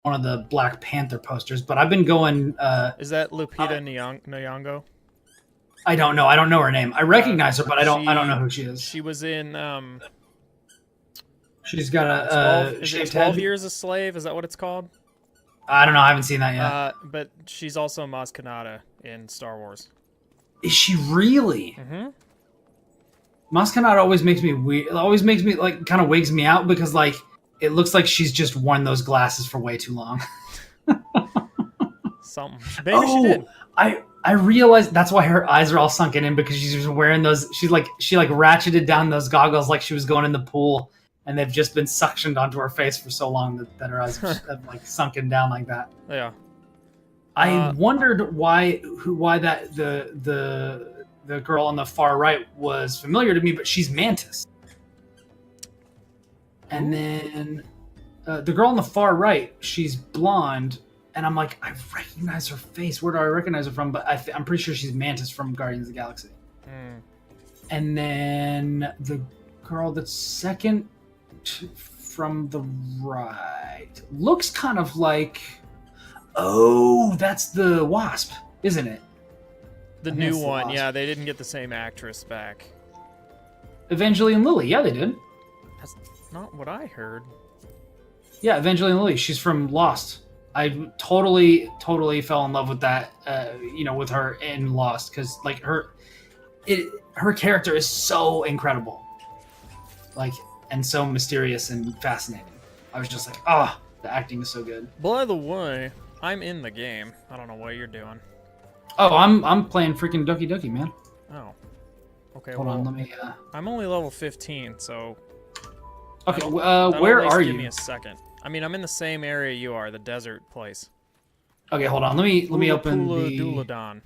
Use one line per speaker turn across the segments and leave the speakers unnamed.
one of the Black Panther posters, but I've been going.
Is that Lupita Nyong'o?
I don't know. I don't know her name. I recognize her, but I don't know who she is.
She was in.
She's got a
12 Years a Slave? Is that what it's called?
I don't know. I haven't seen that yet.
But she's also Maz Kanata in Star Wars.
Is she really?
Mm-hmm.
Maz Kanata always makes me weird. It always makes me like kind of wigs me out because like it looks like she's just worn those glasses for way too long.
Something. Maybe she did.
I realized that's why her eyes are all sunken in because she's wearing those. She ratcheted down those goggles like she was going in the pool, and they've just been suctioned onto her face for so long that her eyes have like sunken down like that.
Yeah.
I wondered why that the girl on the far right was familiar to me, but she's Mantis. And then the girl on the far right, she's blonde. And I'm like, I recognize her face. Where do I recognize her from? But I'm pretty sure she's Mantis from Guardians of the Galaxy.
Mm.
And then the girl that's second from the right looks kind of like... Oh, that's the Wasp, isn't it?
The new one, yeah. They didn't get the same actress back.
Evangeline Lilly, yeah, they did.
That's not what I heard.
Yeah, Evangeline Lilly. She's from Lost. I totally fell in love with that, with her in Lost because like her character is so incredible, like, and so mysterious and fascinating. I was just like, the acting is so good.
By the way, I'm in the game. I don't know what you're doing.
Oh, I'm playing freaking Doki Doki, man.
Oh, okay.
Hold on, let me.
I'm only level 15, so.
Okay, where are you?
Give me a second. I mean, I'm in the same area you are, the desert place.
Okay, hold on. Let me open the.
Duladon.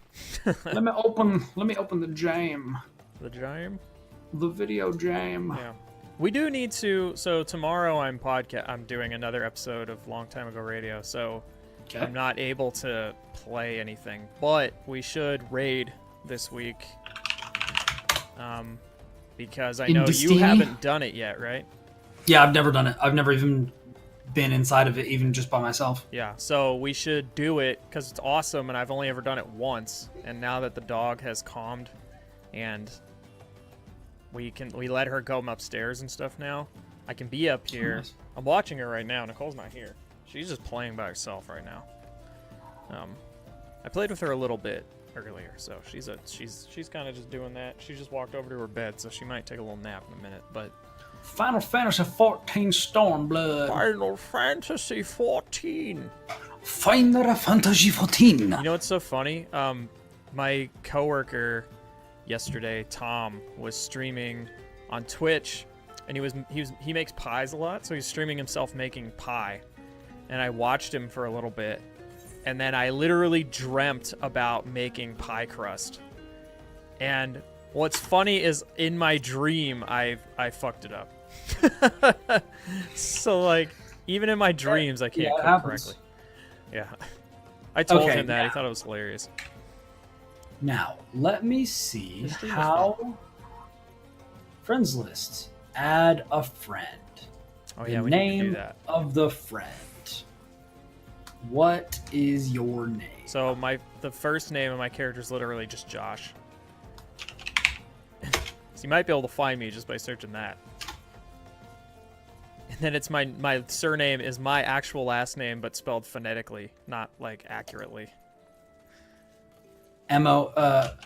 let me open the jam.
The jam.
The video jam.
Yeah. We do need to. So tomorrow I'm doing another episode of Long Time Ago Radio. So okay. I'm not able to play anything, but we should raid this week. Because I know you haven't done it yet, right?
Yeah, I've never done it. I've never even been inside of it, even just by myself.
Yeah, so we should do it because it's awesome, and I've only ever done it once. And now that the dog has calmed, and we let her go upstairs and stuff now, I can be up here. Nice. I'm watching her right now. Nicole's not here. She's just playing by herself right now. I played with her a little bit earlier, so she's kind of just doing that. She just walked over to her bed, so she might take a little nap in a minute, but.
Final Fantasy XIV Stormblood.
Final Fantasy XIV.
Final Fantasy XIV.
You know what's so funny? My coworker yesterday, Tom, was streaming on Twitch, and he makes pies a lot, so he's streaming himself making pie. And I watched him for a little bit, and then I literally dreamt about making pie crust. And what's funny is in my dream, I fucked it up. So like, even in my dreams, I can't cook correctly. Yeah, I told him that. He thought it was hilarious.
Now let me see how friends list. Add a friend.
Oh yeah,
the name of the friend. What is your name?
So the first name of my character is literally just Josh. So you might be able to find me just by searching that. And then it's my surname is my actual last name, but spelled phonetically, not like accurately. Moebah.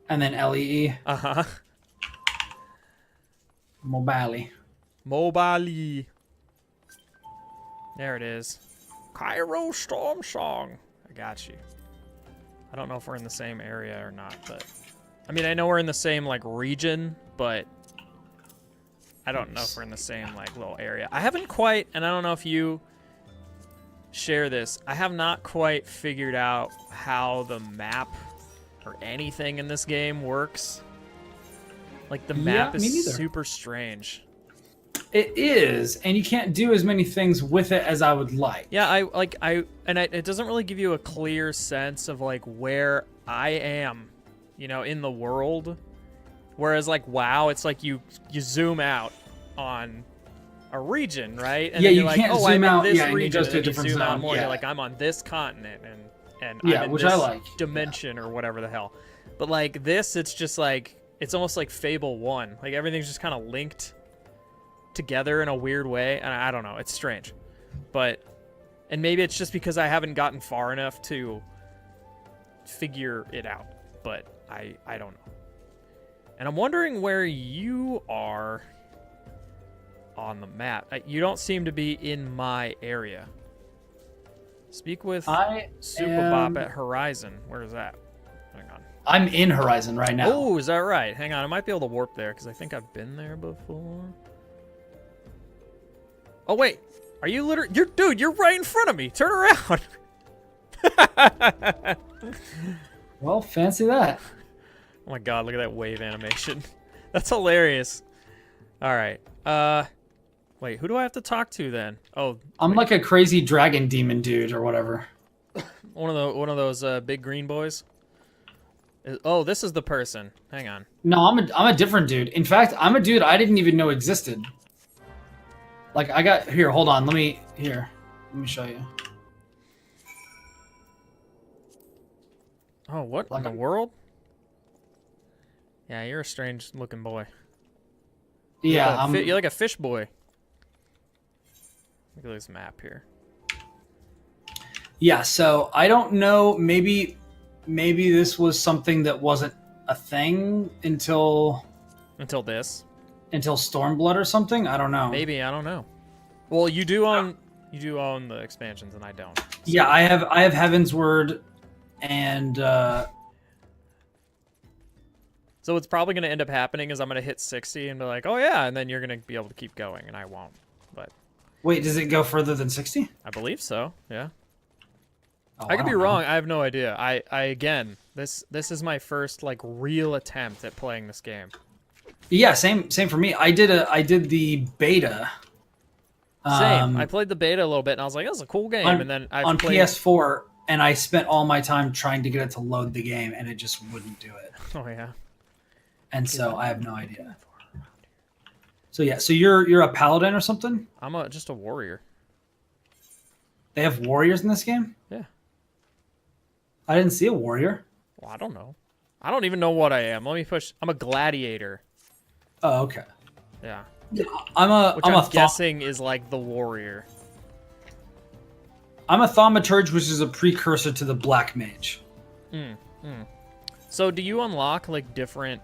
And then Lee.
Uh-huh.
Mobali.
There it is. Cairo Storm Song. I got you. I don't know if we're in the same area or not, but I mean, I know we're in the same like region, but I don't know if we're in the same like little area. I haven't quite, and I don't know if you share this, I have not quite figured out how the map or anything in this game works. Like the map is super strange.
It is, and you can't do as many things with it as I would like.
Yeah, it doesn't really give you a clear sense of like where I am, in the world. Whereas like WoW, it's like you zoom out on a region, right? And
yeah,
then
you
you're like,
can't
oh,
zoom
I'm
out.
in this
Yeah, and you
region,
just do a
and then
different
you zoom out
zone.
more.
Yeah,
You're like, I'm on this continent, and
yeah,
I'm in
which
this
I like.
dimension or whatever the hell. But like this, it's just like it's almost like Fable 1. Like everything's just kind of linked together in a weird way, and I don't know. It's strange, and maybe it's just because I haven't gotten far enough to figure it out. But I don't know. And I'm wondering where you are on the map. You don't seem to be in my area. Speak with Supabop at Horizon. Where is that? Hang on.
I'm in Horizon right now.
Oh, is that right? Hang on. I might be able to warp there because I think I've been there before. Oh, wait. Are you literally... Dude, you're right in front of me. Turn around.
Well, fancy that.
Oh my god, look at that wave animation. That's hilarious. Alright. Wait, who do I have to talk to then? Oh,
I'm like a crazy dragon demon dude or whatever.
one of those big green boys. Oh, this is the person. Hang on.
No, I'm a different dude. In fact, I'm a dude I didn't even know existed. Like I got here, hold on, let me show you.
Oh, what in the world? Yeah, you're a strange looking boy.
Yeah,
you're like a fish boy. Look at this map here.
Yeah, so I don't know, maybe this was something that wasn't a thing until Stormblood or something. I don't know.
Maybe, I don't know. Well, you do own the expansions and I don't. So.
Yeah, I have Heaven's Word and
so what's probably going to end up happening is I'm going to hit 60 and be like, "Oh yeah," and then you're going to be able to keep going and I won't. But
wait, does it go further than 60?
I believe so. Yeah.
Oh,
I could be
don't know.
wrong. I have no idea. I again, this is my first like real attempt at playing this game.
Yeah, same for me. I did the beta.
Same. I played the beta a little bit and I was like, "This is a cool game." And then
on PS4, and I spent all my time trying to get it to load the game, and it just wouldn't do it.
Oh yeah.
And so I have no idea. So yeah, so you're a paladin or something?
I'm just a warrior.
They have warriors in this game?
Yeah.
I didn't see a warrior.
Well, I don't know. I don't even know what I am. Let me push. I'm a gladiator.
Oh, okay.
Yeah.
I'm
guessing is like the warrior.
I'm a thaumaturge, which is a precursor to the black mage.
So do you unlock like different?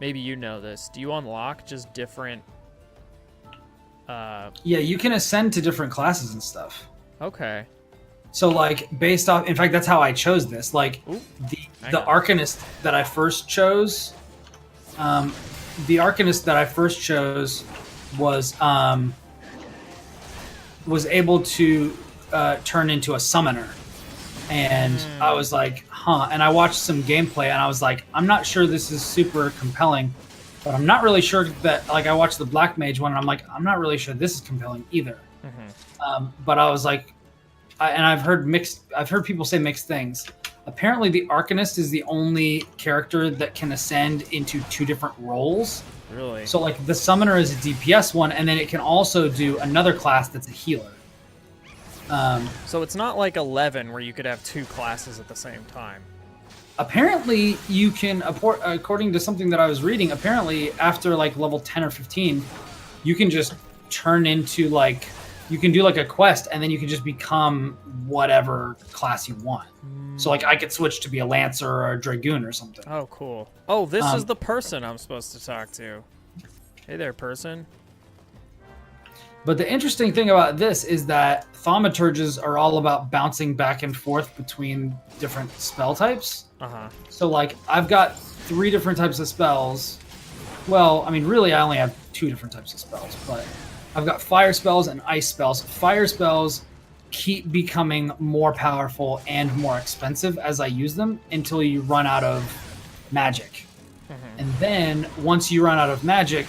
Maybe you know this. Do you unlock just different?
Yeah, you can ascend to different classes and stuff.
Okay.
So like based off, in fact, that's how I chose this. Like the Arcanist that I first chose, was able to turn into a summoner, and I was like, huh. And I watched some gameplay, and I was like, I'm not sure this is super compelling, but I'm not really sure that. Like I watched the Black Mage one, and I'm like, I'm not really sure this is compelling either. But I was like, I've heard people say mixed things. Apparently, the Arcanist is the only character that can ascend into two different roles.
Really?
So, like, the Summoner is a DPS one, and then it can also do another class that's a healer.
So it's not like 11 where you could have two classes at the same time.
Apparently, you can, according to something that I was reading, apparently after, like, level 10 or 15, you can just turn into, like, you can do, like, a quest, and then you can just become whatever class you want. So, like, I could switch to be a Lancer or a Dragoon or something.
Oh, cool. Oh, this is the person I'm supposed to talk to. Hey there, person.
But the interesting thing about this is that thaumaturges are all about bouncing back and forth between different spell types. So, like, I've got 3 different types of spells. Well, I mean, really, I only have 2 different types of spells, but I've got fire spells and ice spells. Fire spells keep becoming more powerful and more expensive as I use them until you run out of magic. And then once you run out of magic,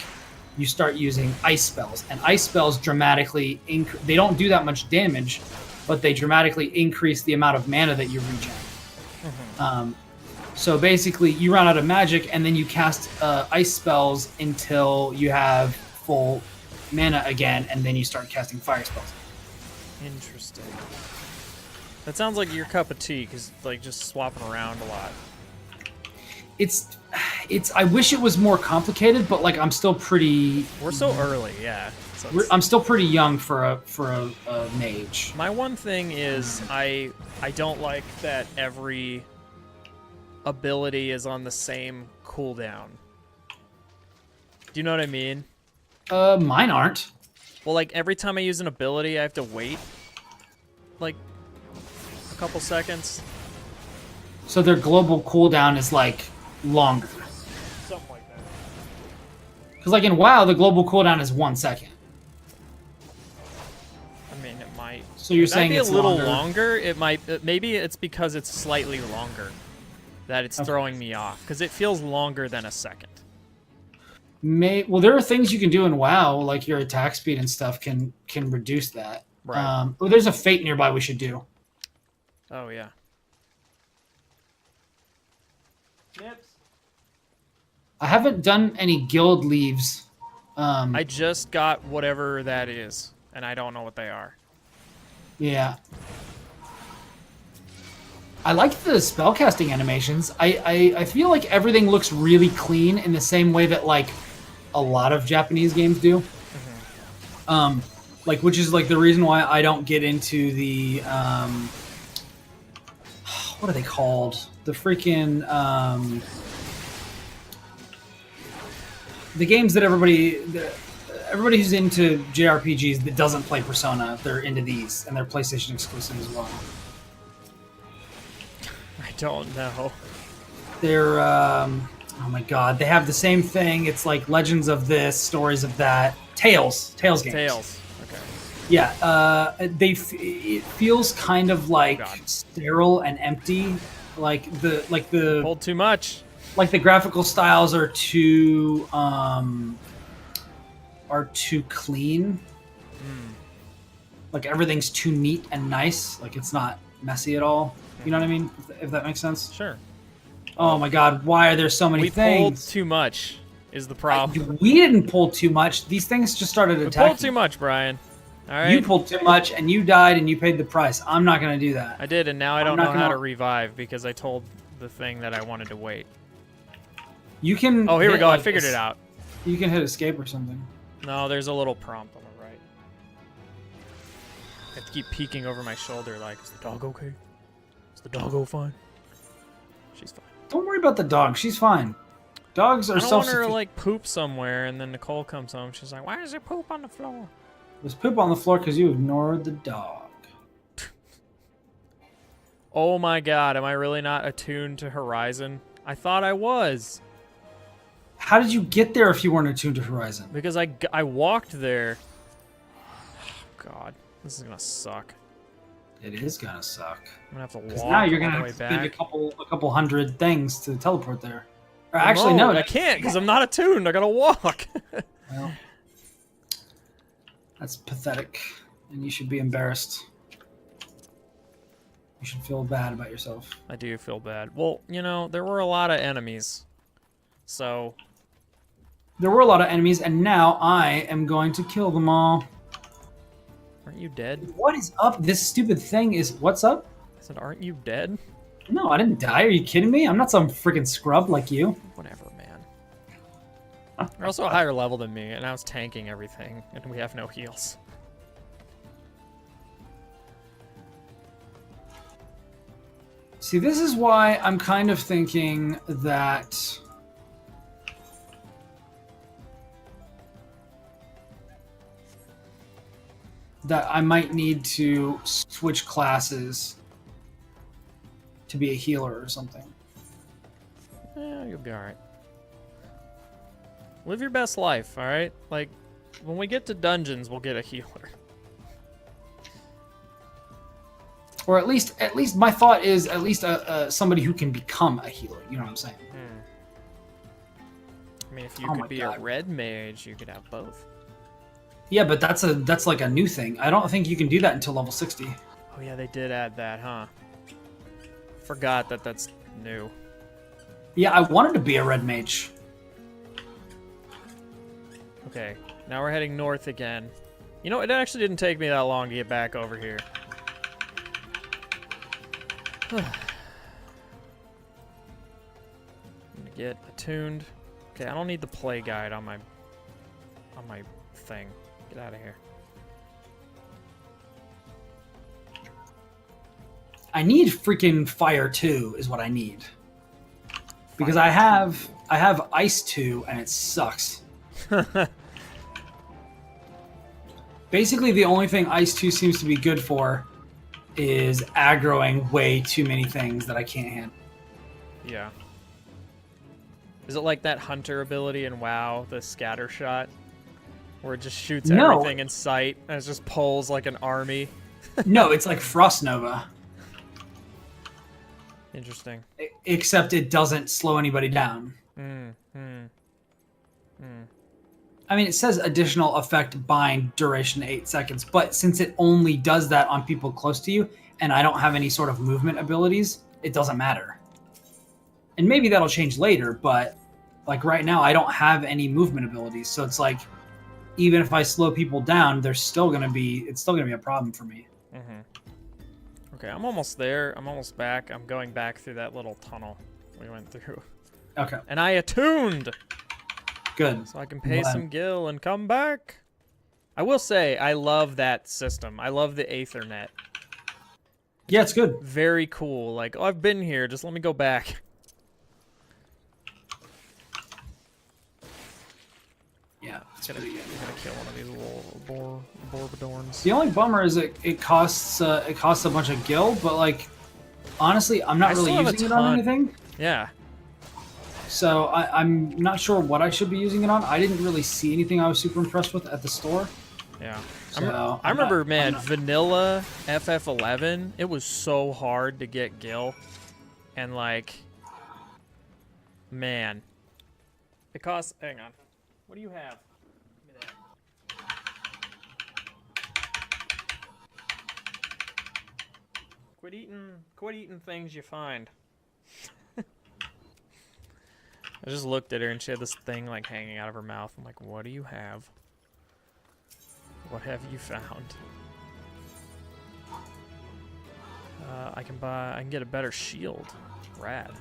you start using ice spells. And ice spells dramatically they don't do that much damage, but they dramatically increase the amount of mana that you regen. So basically, you run out of magic, and then you cast ice spells until you have full mana again, and then you start casting fire spells.
Interesting. That sounds like your cup of tea, because like just swapping around a lot.
It's. I wish it was more complicated, but like I'm still pretty.
We're so early, yeah. So
I'm still pretty young for a mage.
My one thing is I don't like that every ability is on the same cooldown. Do you know what I mean?
Mine aren't.
Well, like every time I use an ability, I have to wait like a couple seconds.
So their global cooldown is like longer.
Something like that.
Because like in WoW, the global cooldown is 1 second.
I mean, it might.
So you're
It might
saying
be
it's
a little
longer?
longer. It might. Maybe it's because it's slightly longer that it's throwing me off. Because it feels longer than a second.
Well, there are things you can do in WoW, like your attack speed and stuff can reduce that.
Right.
Oh, there's a fate nearby we should do.
Oh yeah.
I haven't done any guild leaves.
I just got whatever that is, and I don't know what they are.
Yeah. I like the spellcasting animations. I feel like everything looks really clean in the same way that like a lot of Japanese games do.
Mm-hmm.
Like which is like the reason why I don't get into the what are they called? The freaking the games that everybody who's into JRPGs that doesn't play Persona, they're into these, and they're PlayStation exclusive as well.
I don't know.
They're oh my god, they have the same thing. It's like Legends of this, Stories of that, Tales games.
Tales. Okay.
Yeah, it feels kind of like
God.
sterile and empty. Like the
Pulled too much.
like the graphical styles are too clean. Like everything's too neat and nice. Like it's not messy at all. You know what I mean? If that makes sense.
Sure.
Oh my god, why are there so many
We
things?
pulled too much is the problem.
We didn't pull too much. These things just started
We
attacking.
pulled too much, Brian. All right.
You pulled too much, and you died, and you paid the price. I'm not going to do that.
I did, and now I don't
not
know how
gonna-
to revive because I told the thing that I wanted to wait.
You can.
Oh, here we
hit,
go. I
like,
figured it out.
You can hit escape or something.
No, there's a little prompt on the right. I have to keep peeking over my shoulder like, is the dog okay? Is the doggo fine? She's fine.
Don't worry about the dog. She's fine. Dogs are
I don't want her to,
self-sufficient.
like, poop somewhere, and then Nicole comes home. She's like, why is there poop on the floor?
There's poop on the floor because you ignored the dog.
Oh my god, am I really not attuned to Horizon? I thought I was.
How did you get there if you weren't attuned to Horizon?
Because I walked there. God, this is gonna suck.
It is gonna suck.
I'm gonna have to
Because
walk
now you're
all
gonna
the way
have to spend
back.
a couple hundred things to teleport there. Or actually, no,
I can't because I'm not attuned. I gotta walk.
Well, that's pathetic, and you should be embarrassed. You should feel bad about yourself.
I do feel bad. Well, you know, there were a lot of enemies. So,
There were a lot of enemies, and now I am going to kill them all.
aren't you dead?
What is up? This stupid thing is... What's up?
I said, aren't you dead?
No, I didn't die. Are you kidding me? I'm not some freaking scrub like you.
Whatever, man. You're also a higher level than me, and I was tanking everything, and we have no heals.
See, this is why I'm kind of thinking that... that I might need to switch classes to be a healer or something.
Yeah, you'll be alright. Live your best life, alright? Like, when we get to dungeons, we'll get a healer.
Or at least my thought is at least somebody who can become a healer. You know what I'm saying?
I mean, if you
Oh my
could be
God.
a red mage, you could have both.
Yeah, but that's like a new thing. I don't think you can do that until level 60.
Oh yeah, they did add that, huh? Forgot that that's new.
Yeah, I wanted to be a red mage.
Okay, now we're heading north again. You know, it actually didn't take me that long to get back over here. I'm gonna get attuned. Okay, I don't need the play guide on my thing. Get out of here.
I need freaking fire 2 is what I need. Because I have ice 2 and it sucks. Basically the only thing ice 2 seems to be good for is aggroing way too many things that I can't handle.
Yeah. Is it like that hunter ability in WoW, the scatter shot? Where it just shoots everything in sight and it just pulls like an army?
No, it's like Frost Nova.
Interesting.
Except it doesn't slow anybody down. I mean, it says additional effect bind duration 8 seconds, but since it only does that on people close to you, and I don't have any sort of movement abilities, it doesn't matter. And maybe that'll change later, but like right now, I don't have any movement abilities, so it's like even if I slow people down, it's still gonna be a problem for me.
Okay, I'm almost there. I'm almost back. I'm going back through that little tunnel we went through.
Okay.
And I attuned!
Good.
So I can pay some gil and come back. I will say, I love that system. I love the Aethernet.
Yeah, it's good.
Very cool. Like, oh, I've been here. Just let me go back.
Yeah, it's
I'm gonna kill one of these little Borbadorns.
The only bummer is it costs a bunch of gil, but like honestly, I'm not really using it on anything.
Yeah.
So I'm not sure what I should be using it on. I didn't really see anything I was super impressed with at the store.
Yeah.
So
I remember, man, vanilla FF11, it was so hard to get gil. And like, man. It costs, hang on. What do you have? Give me that. Quit eating things you find. I just looked at her and she had this thing like hanging out of her mouth. I'm like, what do you have? What have you found? I can get a better shield. Rad.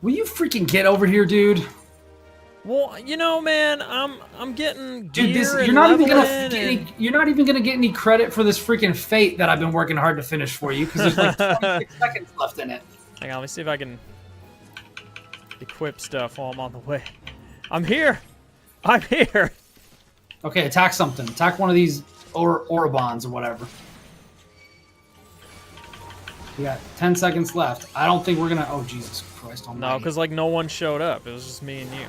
Will you freaking get over here, dude?
Well, you know, man, I'm getting
dude.
Gear
You're not even gonna get any credit for this freaking fate that I've been working hard to finish for you because there's like 26 seconds left in it.
Hang on, let me see if I can equip stuff while I'm on the way. I'm here. I'm here.
Okay, attack something. Attack one of these Orobons or whatever. We got 10 seconds left. I don't think we're gonna. Oh Jesus Christ! Almighty.
No, because like no one showed up. It was just me and you.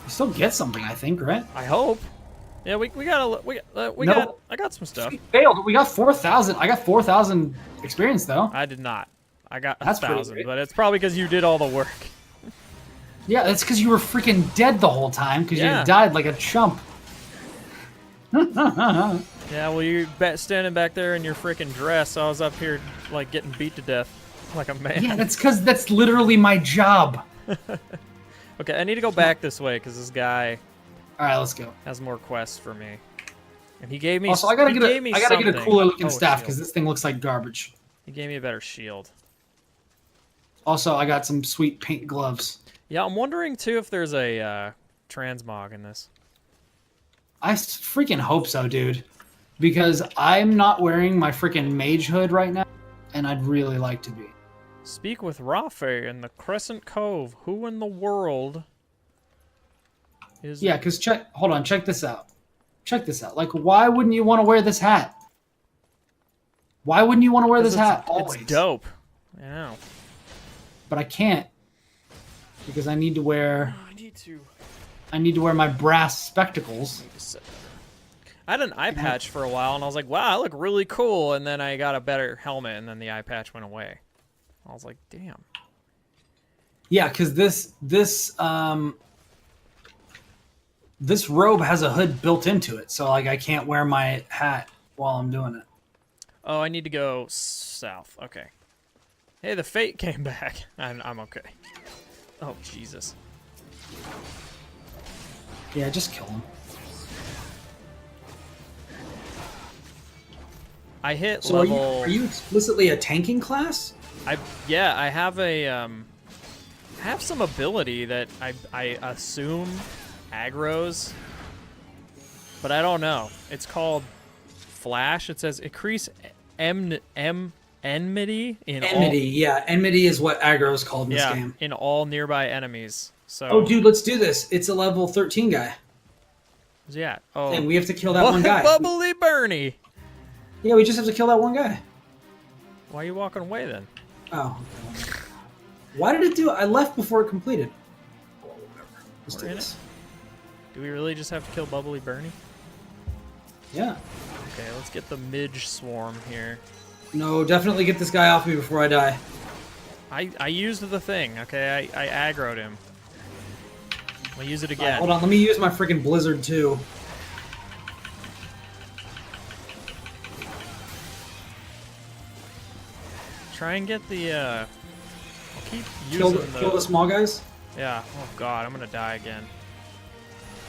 You still get something, I think, right?
I hope. Yeah, we got. I got some stuff.
We failed. We got 4,000. I got 4,000 experience though.
I did not. I got
That's
1,000, but it's probably because you did all the work.
Yeah, that's because you were freaking dead the whole time because
Yeah.
you died like a chump.
Yeah, well, you standing back there in your freaking dress. So I was up here like getting beat to death like a man.
Yeah, that's because that's literally my job.
Okay, I need to go back this way because this guy
All right, let's go.
has more quests for me. And he gave me.
Also, I gotta get a cooler looking
Oh,
staff
shield.
because this thing looks like garbage.
He gave me a better shield.
Also, I got some sweet pink gloves.
Yeah, I'm wondering too if there's a transmog in this.
I freaking hope so, dude. Because I'm not wearing my freaking mage hood right now, and I'd really like to be.
Speak with Rafe in the Crescent Cove. Who in the world is...
Yeah, because hold on, check this out. Check this out. Like, why wouldn't you want to wear this hat? Why wouldn't you want to wear this hat always?
It's dope. I know.
But I can't. Because I need to wear...
I need to
wear my brass spectacles.
I had an eye patch for a while, and I was like, wow, I look really cool. And then I got a better helmet, and then the eye patch went away. I was like, damn.
Yeah, because this robe has a hood built into it, so like I can't wear my hat while I'm doing it.
Oh, I need to go south. Okay. Hey, the fate came back. I'm okay. Oh, Jesus.
Yeah, just kill him.
I hit
So
level...
are you explicitly a tanking class?
Yeah, I have a I have some ability that I assume aggroes, but I don't know. It's called Flash. It says increase enmity in
Enmity, yeah. Enmity is what aggro is called in this game.
in all nearby enemies. So
Oh, dude, let's do this. It's a level 13 guy.
yeah. Oh,
And we have to kill that one guy.
Bubbly Bernie.
Yeah, we just have to kill that one guy.
Why are you walking away then?
Oh. Why did it do it? I left before it completed. Let's do
We're in
this.
Do we really just have to kill Bubbly Bernie?
Yeah.
Okay, let's get the Midge swarm here.
No, definitely get this guy off me before I die.
I used the thing, okay? I aggroed him. I'll use it again.
Hold on, let me use my freaking blizzard too.
Try and get the, I'll keep using
Kill the small guys?
Yeah. Oh god, I'm gonna die again.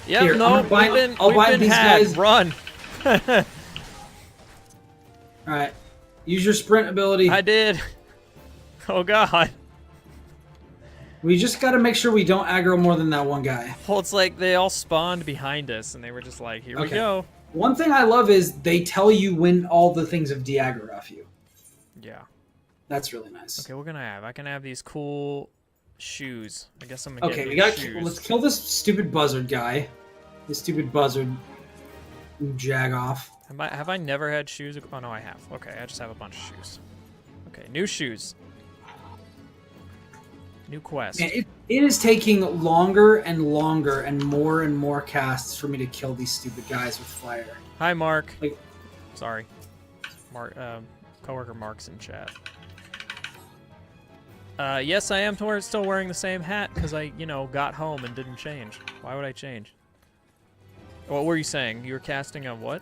Yep,
Here,
no,
I'll bind
we've been
these
had.
guys.
Run!
Alright. Use your sprint ability.
I did. Oh god.
We just gotta make sure we don't aggro more than that one guy.
Well, it's like they all spawned behind us, and they were just like, here we go.
One thing I love is they tell you when all the things have de-aggroed off you.
Yeah.
That's really nice.
Okay, what can I have? I can have these cool shoes. I guess I'm gonna get
Okay,
these shoes.
let's kill this stupid buzzard guy. This stupid buzzard jag off.
Have I never had shoes? Oh no, I have. Okay, I just have a bunch of shoes. Okay, new shoes. New quest.
Man, it is taking longer and longer and more casts for me to kill these stupid guys with fire.
Hi, Mark.
Like,
sorry, Mark. Coworker Mark's in chat. Yes, I am still wearing the same hat because I, got home and didn't change. Why would I change? What were you saying? You were casting a what?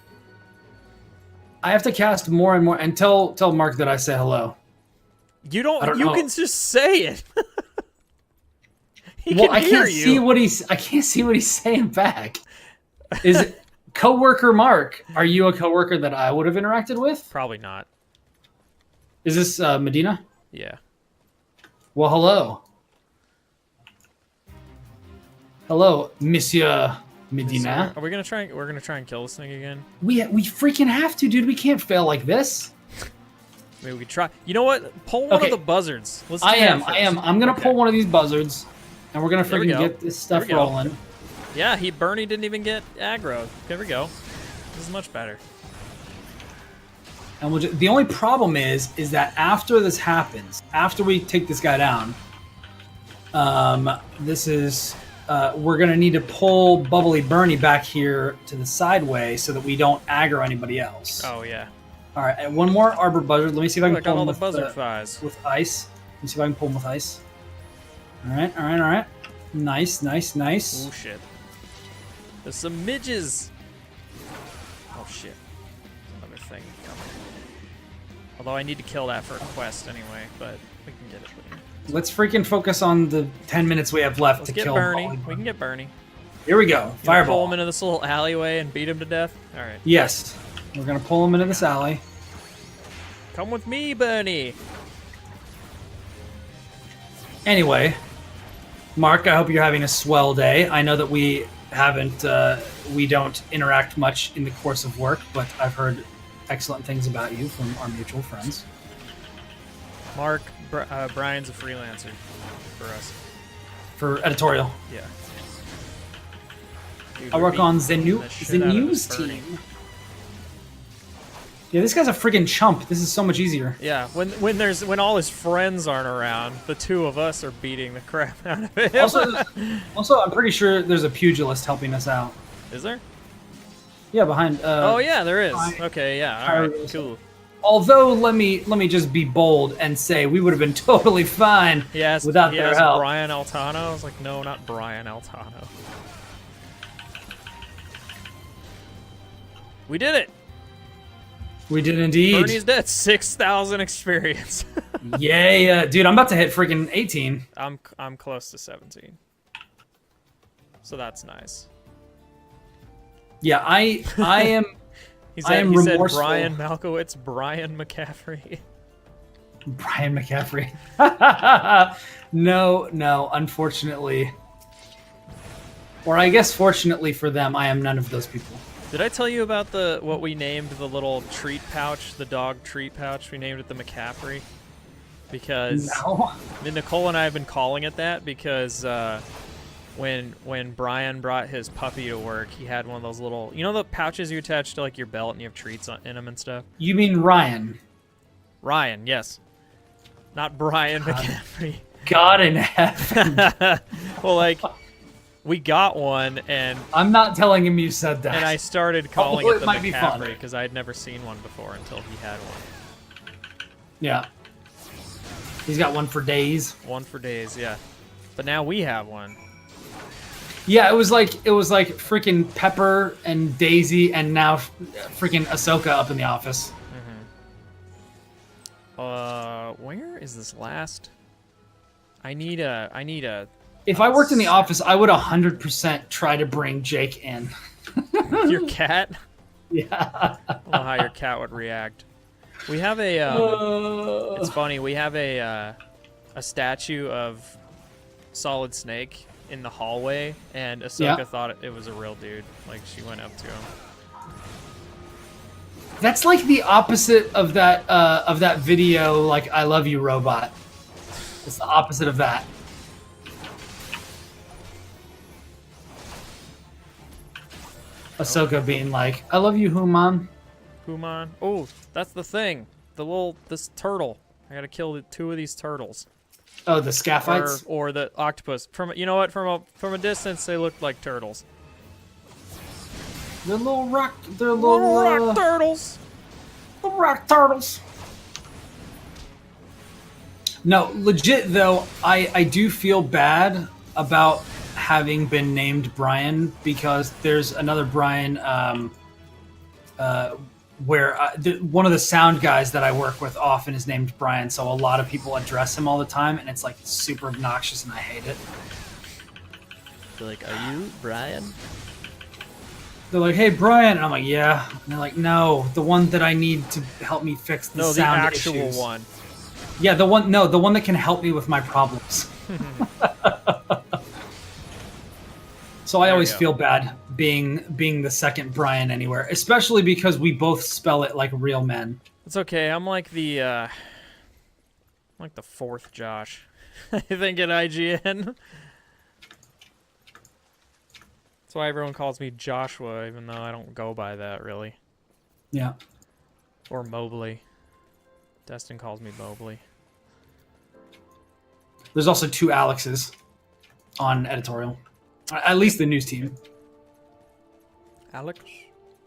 I have to cast more and more and tell Mark that I say hello.
You don't.
I don't
You
know.
can just say it.
I can't see what he's saying back. Is it coworker Mark? Are you a coworker that I would have interacted with?
Probably not.
Is this Medina?
Yeah.
Well, hello. Hello, Monsieur Medina.
Are we gonna try? We're gonna try and kill this thing again.
We freaking have to, dude. We can't fail like this.
Maybe we could try. You know what? Pull one of the buzzards. Let's do
I
that
am.
first.
I'm gonna pull one of these buzzards, and we're gonna
There we
freaking
go.
get this stuff
There we go.
rolling.
Yeah, Bernie didn't even get aggro. There we go. This is much better.
And the only problem is that after this happens, after we take this guy down, we're gonna need to pull Bubbly Bernie back here to the sideway so that we don't aggro anybody else.
Oh yeah.
All right, and one more Arbor Buzzard. Let me see if I can
I got
pull
all
him
the
with
buzzard thighs.
with ice. Let me see if I can pull him with ice. All right. Nice.
Oh shit. There's some midges. Oh shit. Another thing coming. Although I need to kill that for a quest anyway, but we can get it later.
Let's freaking focus on the 10 minutes we have left
Let's
to
get
kill
Bernie.
Bubbly.
We can get Bernie.
Here we go.
You wanna
Fireball.
pull him into this little alleyway and beat him to death? Alright.
Yes. We're gonna pull him into this alley.
Come with me, Bernie!
Anyway, Mark, I hope you're having a swell day. I know that we don't interact much in the course of work, but I've heard excellent things about you from our mutual friends.
Mark, Brian's a freelancer for us.
For editorial.
Yeah. Dude,
I
we're
work on the
beating shit out of
news
this Bernie.
team. Yeah, this guy's a freaking chump. This is so much easier.
Yeah, when all his friends aren't around, the two of us are beating the crap out of him.
Also, I'm pretty sure there's a pugilist helping us out.
Is there?
Yeah, behind.
Oh yeah, there is.
I-
Okay, yeah, all right, cool.
Although, let me just be bold and say we would have been totally fine without their help.
Brian Altano. I was like, no, not Brian Altano. We did it.
We did indeed.
Bernie's dead. 6,000 experience.
Yeah, dude, I'm about to hit freaking 18.
I'm close to 17. So that's nice.
Yeah, I am.
He
I am
said
remorseful.
Brian Malkowitz, Brian McCaffrey.
Brian McCaffrey. No, unfortunately. Or I guess fortunately for them, I am none of those people.
Did I tell you about what we named the little treat pouch, the dog treat pouch? We named it the McCaffrey because
No.
I mean, Nicole and I have been calling it that because when Brian brought his puppy to work, he had one of those little, you know, the pouches you attach to like your belt and you have treats in them and stuff.
You mean Ryan?
Ryan, yes, not Brian McCaffrey.
God in heaven.
Well, like. We got one, and
I'm not telling him you said that.
And I started calling
Although
it the
might be fun.
McCaffrey because I had never seen one before until he had one.
Yeah. He's got one for days.
One for days, yeah. But now we have one.
Yeah, it was like freaking Pepper and Daisy, and now freaking Ahsoka up in the office.
Where is this last? I need a.
If I worked in the office, I would 100% try to bring Jake in.
Your cat?
Yeah.
I don't know how your cat would react. We have a. It's funny. We have a statue of Solid Snake in the hallway, and Ahsoka thought it was a real dude. Like she went up to him.
That's like the opposite of that video. Like I love you, robot. It's the opposite of that. Ahsoka being like, I love you, Human.
Human. Oh, that's the thing. This turtle. I gotta kill two of these turtles.
Oh, the Scaphites?
Or the octopus. You know what? From a distance, they look like turtles.
They're little rock
turtles.
Little rock turtles. No, legit though, I do feel bad about having been named Brian because there's another Brian where one of the sound guys that I work with often is named Brian, so a lot of people address him all the time, and it's like super obnoxious and I hate it.
They're like, are you Brian?
They're like, hey Brian, and I'm like, yeah. And they're like, no, the one that I need to help me fix the sound issues.
No, the actual one.
Yeah, the one that can help me with my problems. So I always feel bad being the second Brian anywhere, especially because we both spell it like real men.
It's okay. I'm like the fourth Josh, I think, at IGN. That's why everyone calls me Joshua, even though I don't go by that really.
Yeah.
Or Mobley. Destin calls me Mobley.
There's also two Alexes on editorial. At least the news team.
Alex?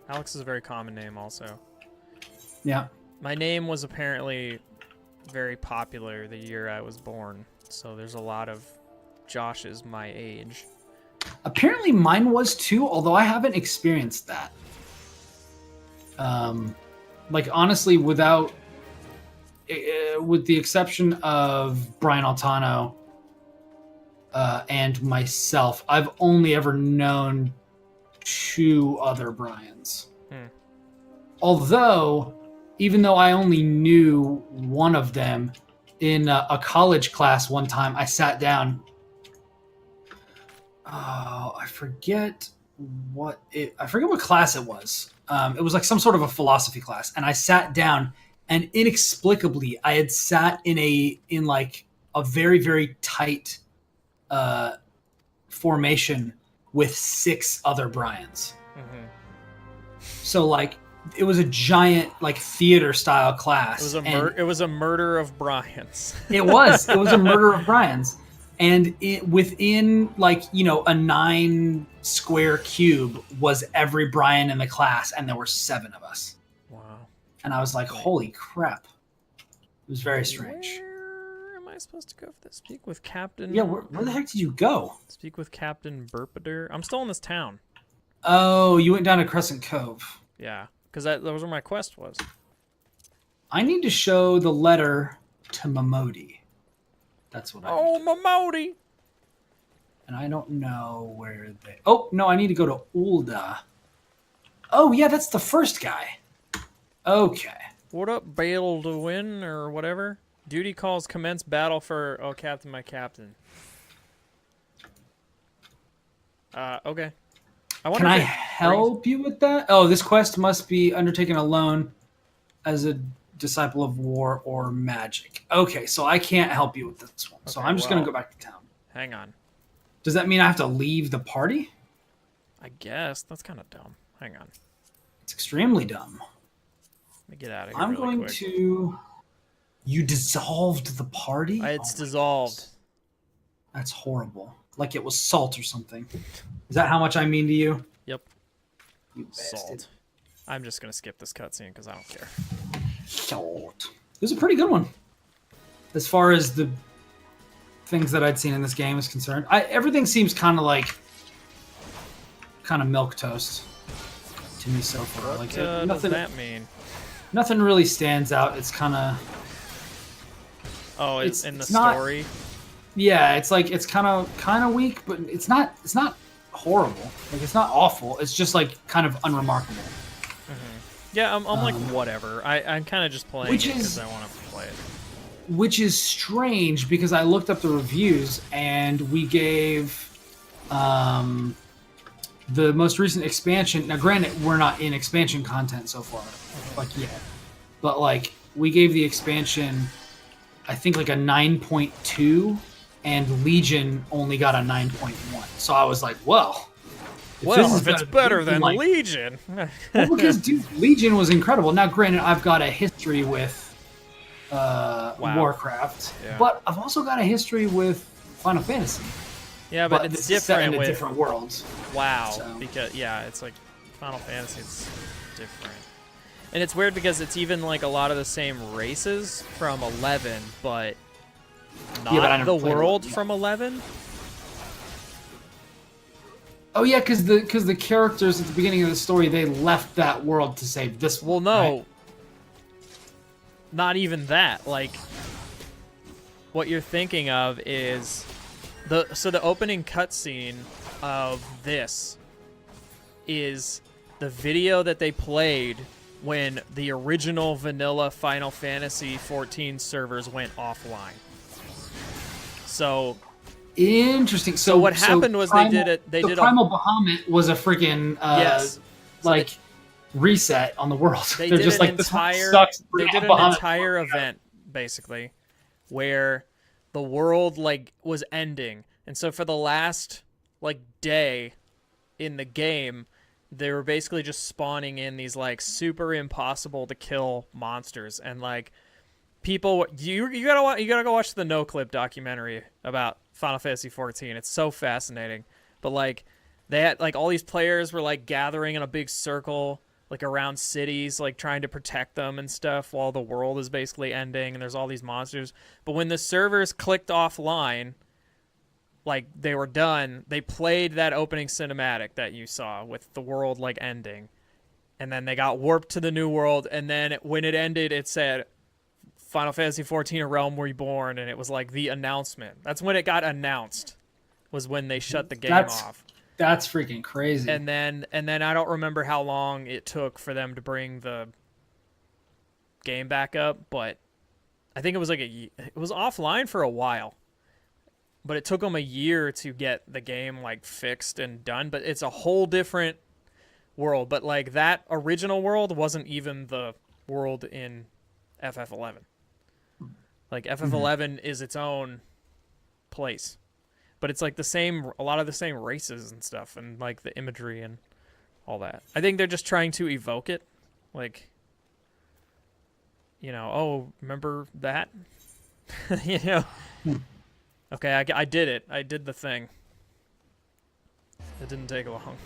Alex is a very common name also.
Yeah.
My name was apparently very popular the year I was born, so there's a lot of Joshes my age.
Apparently mine was too, although I haven't experienced that. Like honestly, with the exception of Brian Altano and myself, I've only ever known two other Brians. Although, even though I only knew one of them, in a college class one time, I sat down. Oh, I forget what class it was. It was like some sort of a philosophy class, and I sat down, and inexplicably, I had sat in like a very, very tight formation with 6 other Brians. So like it was a giant like theater style class.
It was a murder of Brians.
It was a murder of Brians, and within like a 9 square cube was every Brian in the class, and there were 7 of us.
Wow!
And I was like, holy crap! It was very strange.
Where am I supposed to go for this? Speak with Captain.
Yeah, where the heck did you go?
Speak with Captain Burpader. I'm still in this town.
Oh, you went down to Crescent Cove.
Yeah, because that was where my quest was.
I need to show the letter to Momodi. That's what I need.
Oh, Momodi!
And I don't know where they... Oh, no, I need to go to Ulda. Oh, yeah, that's the first guy. Okay.
What up, Balduin, or whatever? Duty calls commence battle for... Oh, Captain, my Captain. Okay.
Can I help you with that? Oh, this quest must be undertaken alone as a disciple of war or magic. Okay, so I can't help you with this one. So I'm just going to go back to town.
Hang on.
Does that mean I have to leave the party?
I guess. That's kind of dumb. Hang on.
It's extremely dumb.
Let me get out of here
I'm
really
going
quick.
to... You dissolved the party?
It's dissolved.
That's horrible. Like it was salt or something. Is that how much I mean to you?
Yep.
You bastard.
Salt. I'm just going to skip this cutscene because I don't care.
Salt. It was a pretty good one. As far as the things that I'd seen in this game is concerned. Everything seems kind of milquetoast to me so far.
What
Like
does
nothing,
that mean?
nothing really stands out. It's kind of...
Oh, it's in the
not,
story?
Yeah, it's like it's kind of weak, but it's not horrible. Like it's not awful. It's just like kind of unremarkable.
Yeah, I'm like whatever. I'm kind of just playing it because I want to play it.
Which is strange because I looked up the reviews and we gave the most recent expansion. Now, granted, we're not in expansion content so far, like yet, but like we gave the expansion, I think like a 9.2, and Legion only got a 9.1. So I was like, well,
if it's better than like, Legion.
Well, because dude, Legion was incredible. Now, granted, I've got a history with Warcraft, but I've also got a history with Final Fantasy.
Yeah, but it's different
set in a different world.
WoW,
so.
Because it's like Final Fantasy. It's different, and it's weird because it's even like a lot of the same races from 11, but not the world from 11.
Oh yeah, because the characters at the beginning of the story, they left that world to save this one.
Well, no.
Right?
Not even that. Like, what you're thinking of is the opening cutscene of this is the video that they played when the original vanilla Final Fantasy XIV servers went offline. So
interesting.
So what happened was
Primal,
they did
Primal Bahamut was a freaking reset on the world.
They
They're
did
just
an
like
entire
they
did an entire event basically where the world like was ending, and so for the last like day in the game, they were basically just spawning in these like super impossible to kill monsters, and like people, you gotta go watch the No Clip documentary about Final Fantasy XIV. It's so fascinating. But like they had like all these players were like gathering in a big circle like around cities, like trying to protect them and stuff while the world is basically ending and there's all these monsters. But when the servers clicked offline, like they were done, they played that opening cinematic that you saw with the world like ending, and then they got warped to the new world, and then when it ended it said Final Fantasy XIV: A Realm Reborn, and it was like the announcement. That's when it got announced, was when they shut the game off.
That's freaking crazy.
And then I don't remember how long it took for them to bring the game back up, but I think it was like it was offline for a while. But it took them a year to get the game like fixed and done, but it's a whole different world. But like that original world wasn't even the world in FF11. Like FF11 is its own place. But it's like a lot of the same races and stuff, and like the imagery and all that. I think they're just trying to evoke it. Like, oh, remember that? Okay, I did it. I did the thing. It didn't take long.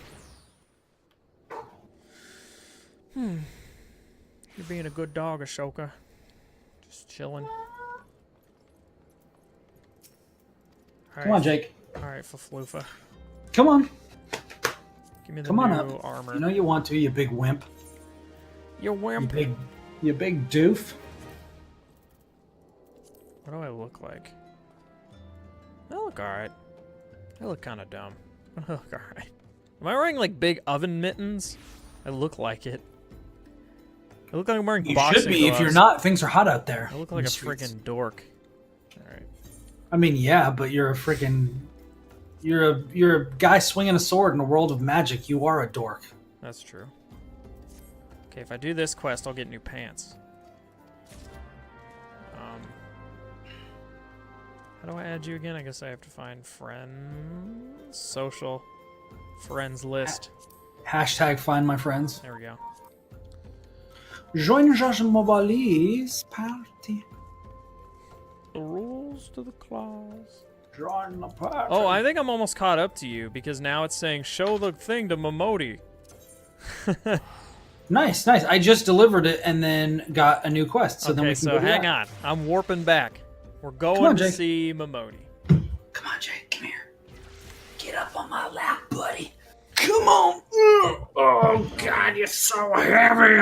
You're being a good dog, Ashoka. Just chilling.
Come on, Jake.
All right, Faflufa.
Come on.
Give me the
Come on
new armor.
You know you want to, you big wimp.
You wimp.
You big doof.
What do I look like? I look alright. I look kind of dumb. I look alright. Am I wearing like big oven mittens? I look like it. I look like I'm wearing boxing
You should be.
gloves.
If you're not, things are hot out there.
I look like a freaking dork. Alright.
I mean, yeah, but you're a guy swinging a sword in a world of magic. You are a dork.
That's true. Okay, if I do this quest, I'll get new pants. How do I add you again? I guess I have to find friends. Social. Friends list.
Hashtag find my friends.
There we go.
Join Josh Mobile's party.
The rules to the clause.
Join the party.
Oh, I think I'm almost caught up to you because now it's saying show the thing to Momodi.
Nice, nice. I just delivered it and then got a new quest. So then we can go to
hang
that.
on. I'm warping back. We're going to see Momodi.
Come on, Jake. Come here. Get up on my lap, buddy. Come on. Oh, God, you're so heavy.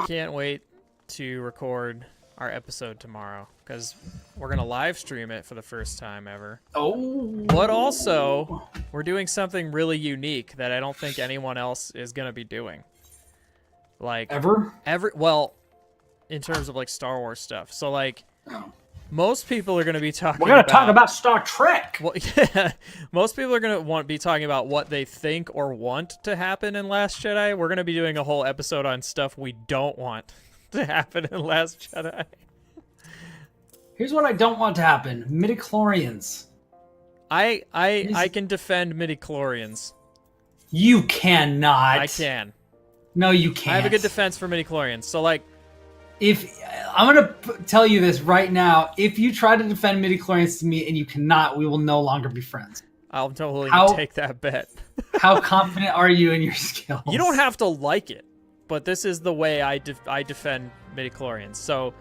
Can't wait to record our episode tomorrow because we're going to live stream it for the first time ever.
Oh.
But also, we're doing something really unique that I don't think anyone else is going to be doing. Like well, in terms of like Star Wars stuff. So like most people are going to be talking
We're going to talk about Star Trek.
Well, yeah, most people are going to be talking about what they think or want to happen in Last Jedi. We're going to be doing a whole episode on stuff we don't want to happen in Last Jedi.
Here's what I don't want to happen. Midichlorians.
I can defend midichlorians.
You cannot.
I can.
No, you can't.
I have a good defense for midichlorians. So like,
if I'm gonna tell you this right now, if you try to defend midichlorians to me and you cannot, we will no longer be friends.
I'll totally take that bet.
How confident are you in your skills?
You don't have to like it, but this is the way I defend midichlorians. So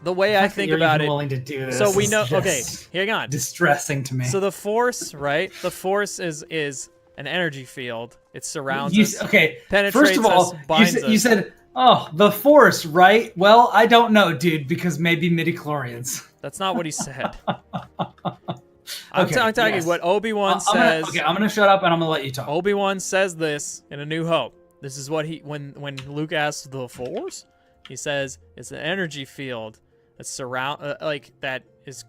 the way I think about it.
Willing to do this
so we know. Okay, hang on.
Distressing to me.
So the Force, right? The Force is an energy field. It surrounds us.
Okay.
Penetrates
First of all,
us, binds
you said, "Oh, the Force," right? Well, I don't know, dude, because maybe midichlorians.
That's not what he said. I'm talking what Obi-Wan says.
I'm gonna shut up and I'm gonna let you talk.
Obi-Wan says this in A New Hope. This is what when Luke asks the Force, he says it's an energy field that that is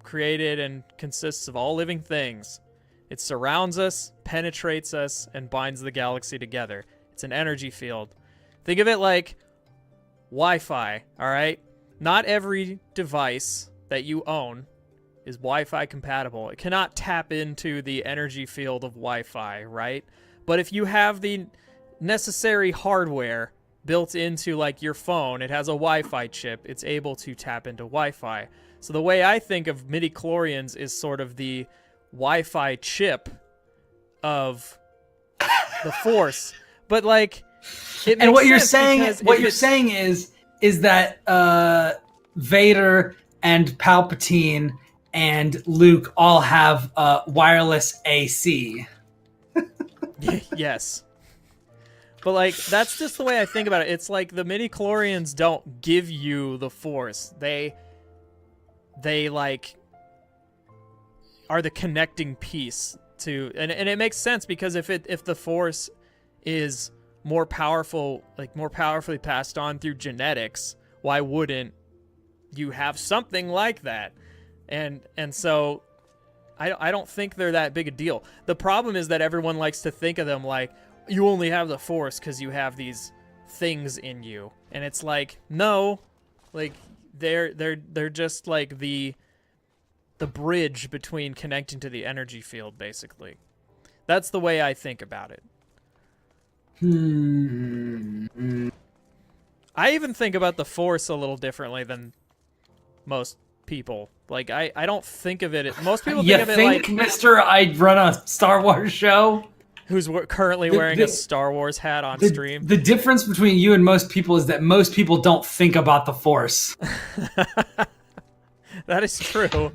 created and consists of all living things. It surrounds us, penetrates us, and binds the galaxy together. It's an energy field. Think of it like Wi-Fi, all right? Not every device that you own is Wi-Fi compatible. It cannot tap into the energy field of Wi-Fi, right? But if you have the necessary hardware built into like your phone, it has a Wi-Fi chip, it's able to tap into Wi-Fi. So the way I think of midichlorians is sort of the Wi-Fi chip of the Force. But like
and what you're saying is that Vader and Palpatine and Luke all have wireless AC.
Yes. But like that's just the way I think about it. It's like the midichlorians don't give you the Force. They like are the connecting piece to, and it makes sense because if the Force is more powerful, like more powerfully passed on through genetics, why wouldn't you have something like that? And so I don't think they're that big a deal. The problem is that everyone likes to think of them like you only have the Force because you have these things in you, and it's like no, like they're just like the bridge between connecting to the energy field, basically. That's the way I think about it. I even think about the Force a little differently than most people. Like, I don't think of it... Most people think of it like...
Mr. I run a Star Wars show?
Who's currently wearing a Star Wars hat on stream.
The difference between you and most people is that most people don't think about the Force.
That is true.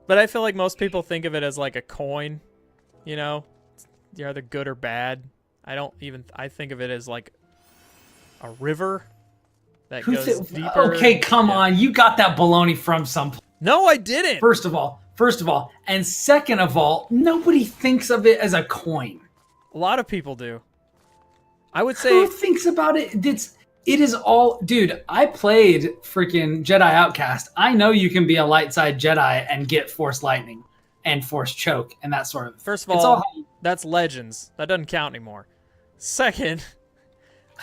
But I feel like most people think of it as like a coin, you know? You're either good or bad. I think of it as like a river. that goes deeper.
Okay, come on. You got that baloney from some.
No, I didn't.
First of all, and second of all, nobody thinks of it as a coin.
A lot of people do. I would say.
Who thinks about it? It is all, dude. I played freaking Jedi Outcast. I know you can be a light side Jedi and get Force Lightning and Force Choke and that sort of.
First of all, that's Legends. That doesn't count anymore. Second,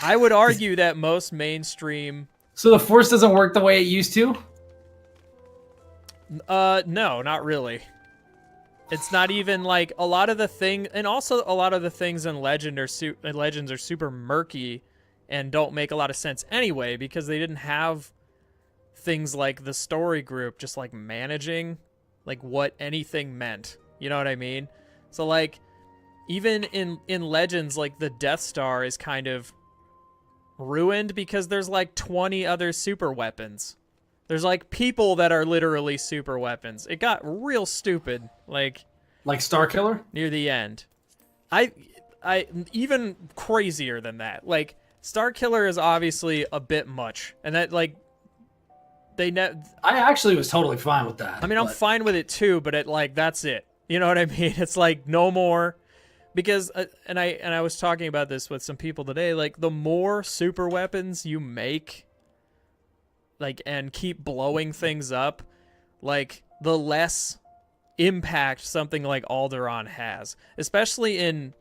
I would argue that most mainstream.
So the Force doesn't work the way it used to?
No, not really. It's not even like a lot of the thing, and also a lot of the things in Legends are super murky and don't make a lot of sense anyway, because they didn't have things like the story group just like managing like what anything meant. You know what I mean? So like even in Legends, like the Death Star is kind of ruined because there's like 20 other super weapons. There's like people that are literally super weapons. It got real stupid like
Starkiller
near the end. I even crazier than that. Like Starkiller is obviously a bit much, and that like I
actually was totally fine with that.
I mean, I'm fine with it too, but it like that's it. You know what I mean? It's like no more, because and I was talking about this with some people today. Like the more super weapons you make, like and keep blowing things up, like the less impact something like Alderaan has, especially in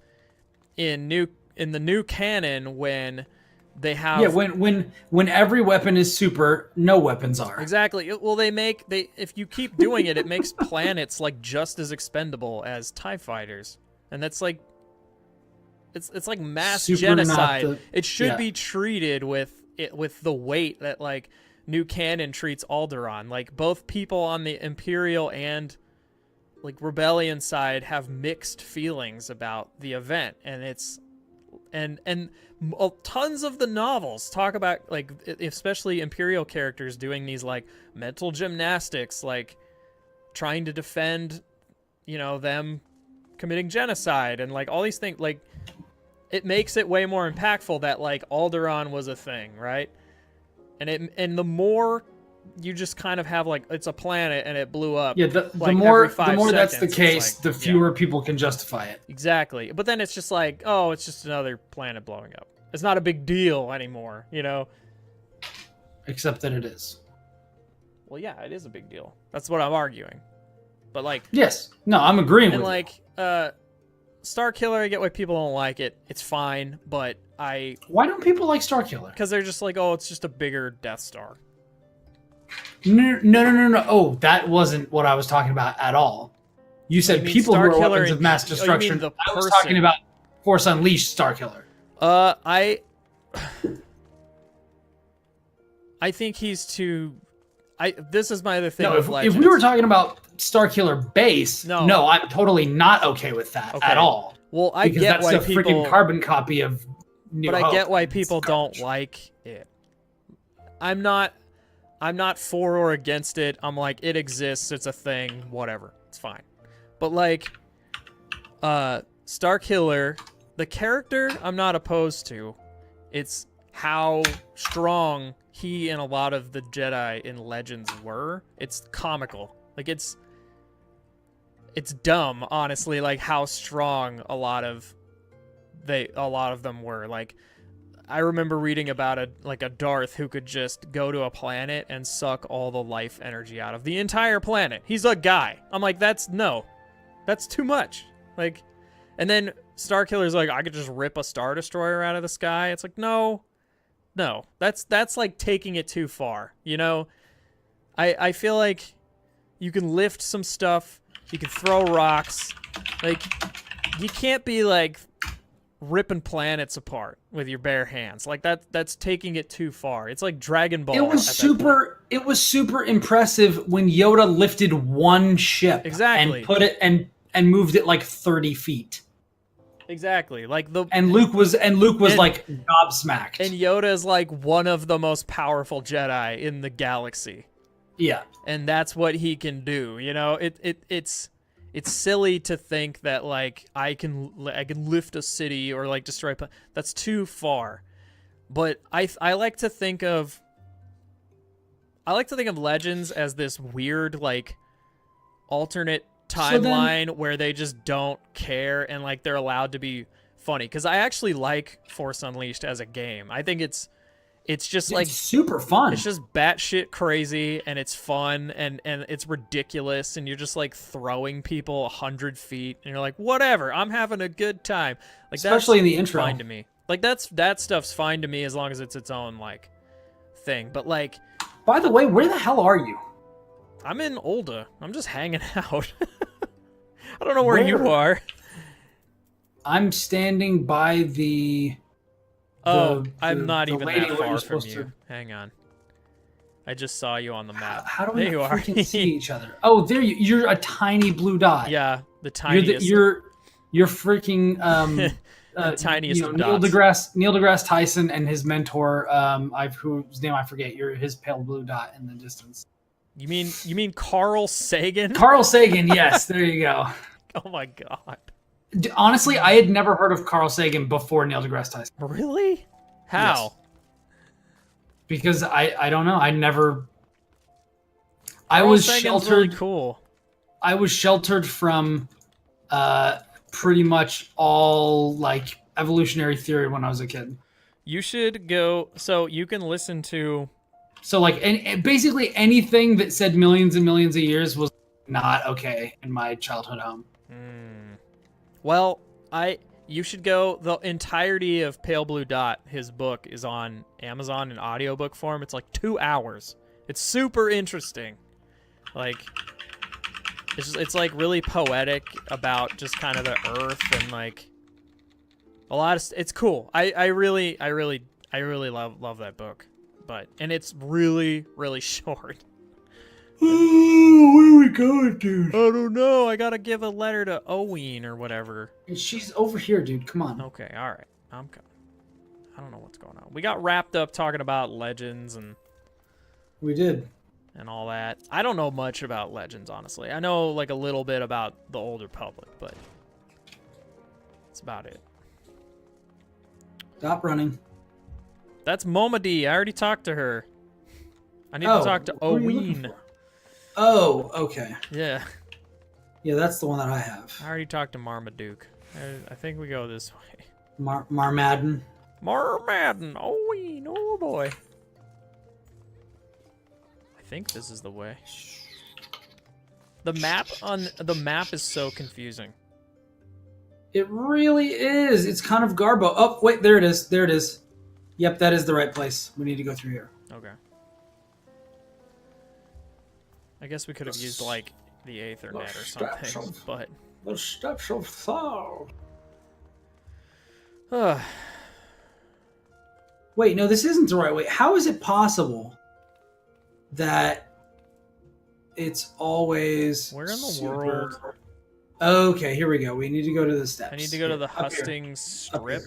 the new canon when they have
when every weapon is super, no weapons are.
Exactly. Well, if you keep doing it, it makes planets like just as expendable as TIE fighters, and that's like it's like mass
super
genocide. It should be treated with the weight that like new canon treats Alderaan. Like both people on the Imperial and like Rebellion side have mixed feelings about the event, and it's and tons of the novels talk about like especially Imperial characters doing these like mental gymnastics, like trying to defend, you know, them committing genocide and like all these things. Like it makes it way more impactful that like Alderaan was a thing, right? And the more you just kind of have like it's a planet and it blew up.
Yeah, the
like
more
seconds,
that's the case,
like,
the fewer people can justify it.
Exactly. But then it's just like, oh, it's just another planet blowing up. It's not a big deal anymore, you know?
Except that it is.
Well, yeah, it is a big deal. That's what I'm arguing. But like,
yes, no, I'm agreeing with
like, Starkiller, I get why people don't like it. It's fine, but
why don't people like Starkiller?
Because they're just like, oh, it's just a bigger Death Star.
No. Oh, that wasn't what I was talking about at all. You said people who are weapons of mass destruction. I was talking about Force Unleashed Starkiller.
I think he's too. This is my other thing.
No, if we were talking about Starkiller base, no, I'm totally not okay with that at all.
Well, I
because
get
that's
why
a
people.
Freaking carbon copy of New Hope.
I get why people don't like it. I'm not for or against it. I'm like, it exists. It's a thing. Whatever. It's fine. But like, Starkiller, the character, I'm not opposed to. It's how strong he and a lot of the Jedi in Legends were. It's comical. Like it's dumb, honestly. Like how strong a lot of them were. Like I remember reading about a Darth who could just go to a planet and suck all the life energy out of the entire planet. He's a guy. I'm like, that's too much. Like, and then Starkiller's like, I could just rip a Star Destroyer out of the sky. It's like, no, that's like taking it too far. You know, I feel like you can lift some stuff. You can throw rocks. Like, you can't be like ripping planets apart with your bare hands. Like that's taking it too far. It's like Dragon Ball. It was
super impressive when Yoda lifted one ship and put it and moved it like 30 feet.
Exactly. Like
and Luke was like gobsmacked.
And Yoda is like one of the most powerful Jedi in the galaxy.
Yeah.
And that's what he can do. You know, it's silly to think that like I can lift a city or like destroy. That's too far. But I like to think of I like to think of Legends as this weird, like, alternate timeline where they just don't care and, like, they're allowed to be funny. Because I actually like Force Unleashed as a game. I think it's just like
super fun.
It's just batshit crazy, and it's fun, and it's ridiculous, and you're just like throwing people 100 feet, and you're like, whatever, I'm having a good time. Like,
especially in the
that's
intro.
fine to me. Like, that stuff's fine to me as long as it's its own like thing. But like,
by the way, where the hell are you?
I'm in Olda. I'm just hanging out. I don't know where you are.
I'm standing by the.
I'm not even that far from you.
To...
Hang on. I just saw you on the map.
How do we
there you
freaking see each other? Oh, there you. You're a tiny blue dot.
Yeah, the tiniest.
You're freaking
the tiniest of
Neil
dots.
deGrasse Tyson and his mentor, whose name I forget. You're his pale blue dot in the distance.
You mean Carl Sagan?
Carl Sagan, yes. There you go.
Oh my god.
Honestly, I had never heard of Carl Sagan before Neil deGrasse Tyson.
Really? How?
Yes. Because I don't know. I never. I was sheltered.
Really cool.
I was sheltered from pretty much all like evolutionary theory when I was a kid.
You should go. So you can listen to.
So like, and basically anything that said millions and millions of years was not okay in my childhood home.
Well, you should go. The entirety of Pale Blue Dot, his book, is on Amazon in audiobook form. It's like 2 hours. It's super interesting. Like, it's like really poetic about just kind of the earth and like a lot of. It's cool. I really love that book, and it's really short.
Oh, where are we going, dude?
I don't know. I gotta give a letter to Owen or whatever.
She's over here, dude. Come on.
Okay, all right. I'm coming. I don't know what's going on. We got wrapped up talking about Legends and.
We did.
And all that. I don't know much about Legends, honestly. I know like a little bit about the Old Republic, but that's about it.
Stop running.
That's Momadi. I already talked to her. I need to talk to Owen.
Oh, okay.
Yeah.
Yeah, that's the one that I have.
I already talked to Marmaduke. I think we go this way.
Marmadden.
Marmadden. Owen. Oh boy. I think this is the way. The map is so confusing.
It really is. It's kind of garbo. Oh, wait, there it is. There it is. Yep, that is the right place. We need to go through here.
Okay. I guess we could have used like the Aethernet or something, but
the steps of Thal. Wait, no, this isn't the right way. How is it possible that it's always
where in the world?
Okay, here we go. We need to go to the steps.
I need to go to the Hustings Strip.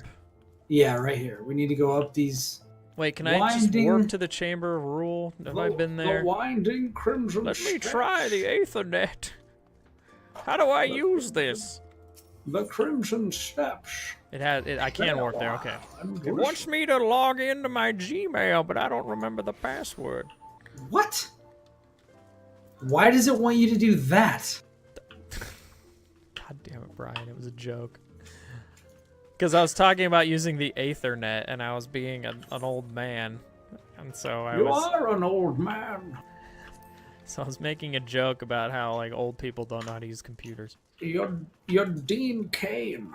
Yeah, right here. We need to go up these.
Wait, can I just warp to the Chamber of Rule? Have I been there?
The winding crimson
Let me try the Aethernet. How do I use this?
The Crimson Steps.
I can warp there, okay. It wants me to log into my Gmail, but I don't remember the password.
What? Why does it want you to do that?
God damn it, Brian. It was a joke. Because I was talking about using the Aethernet, and I was being an old man. And so I was...
You are an old man.
So I was making a joke about how, like, old people don't know how to use computers.
You're Dean Cain.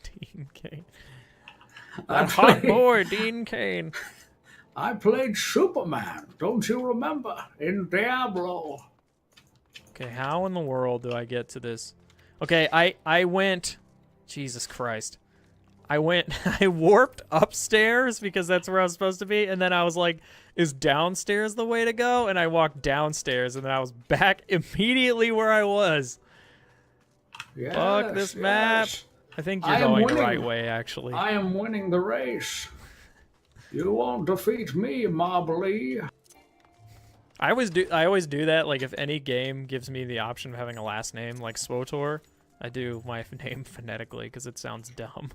Dean Cain. That hot boy, Dean Cain.
I played Superman, don't you remember? In Diablo.
Okay, how in the world do I get to this? Okay, I went... Jesus Christ. I warped upstairs because that's where I was supposed to be, and then I was like, is downstairs the way to go? And I walked downstairs, and then I was back immediately where I was.
Yes,
fuck this map. I think you're going the right way, actually.
I am winning the race. You won't defeat me, Mobley.
I always do that. Like, if any game gives me the option of having a last name, like SWOTOR, I do my name phonetically because it sounds dumb.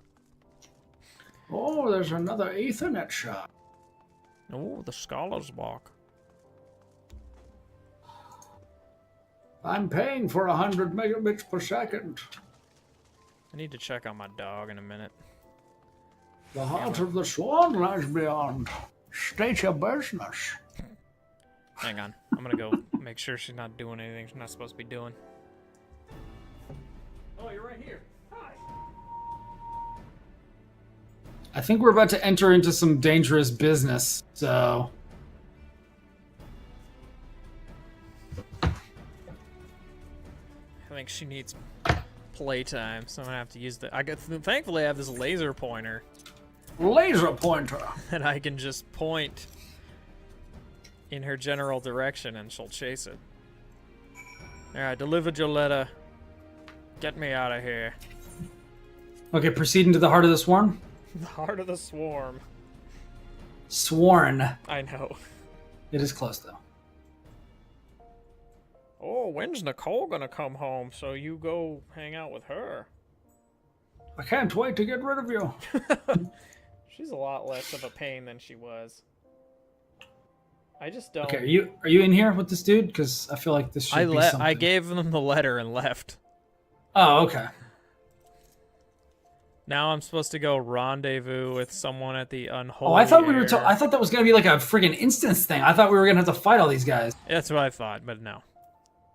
Oh, there's another Ethernet shot.
Oh, the Scholar's Walk.
I'm paying for 100 megabits per second.
I need to check on my dog in a minute.
The heart of the swan lies beyond. State your business.
Hang on. I'm gonna go make sure she's not doing anything she's not supposed to be doing. Oh, you're right here. Hi.
I think we're about to enter into some dangerous business, so...
I think she needs playtime, so I'm gonna have to use the... Thankfully, I have this laser pointer.
Laser pointer!
And I can just point in her general direction and she'll chase it. Alright, delivered your letter. Get me out of here.
Okay, proceed into the heart of the swarm.
The heart of the swarm.
Sworn.
I know.
It is close, though.
Oh, when's Nicole gonna come home so you go hang out with her?
I can't wait to get rid of you.
She's a lot less of a pain than she was. I just don't...
Okay, are you in here with this dude? Because I feel like this should be something.
I gave them the letter and left.
Oh, okay.
Now I'm supposed to go rendezvous with someone at the unholy.
Oh, I thought
air.
I thought that was gonna be like a friggin' instance thing. I thought we were gonna have to fight all these guys.
That's what I thought, but no.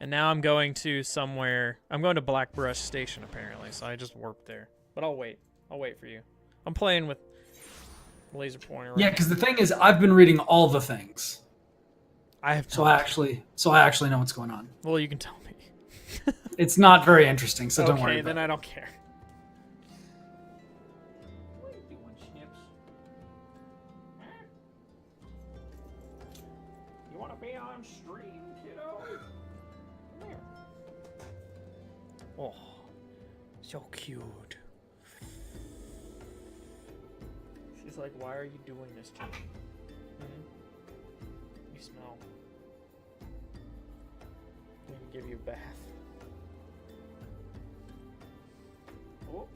And now I'm going to somewhere. I'm going to Blackbrush Station apparently, so I just warped there. But I'll wait. I'll wait for you. I'm playing with laser pointer. Right
Yeah, because the thing is, I've been reading all the things.
I have.
So I actually know what's going on.
Well, you can tell me.
It's not very interesting, so don't worry.
Okay, then
about
I don't care.
What are you doing, Snips? Huh? You want to be on stream, kiddo? Come here.
Oh, so cute. She's like, why are you doing this to me? You smell. I'm gonna give you a bath. Oh.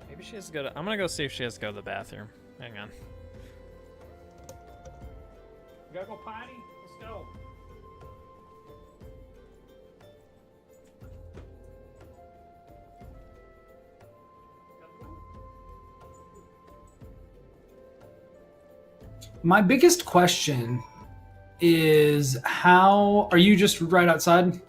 Maybe she has to go to... I'm gonna go see if she has to go to the bathroom. Hang on.
You gotta go potty? Let's go.
My biggest question is how are you just right outside?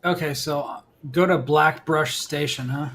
Okay, so go to Blackbrush Station, huh?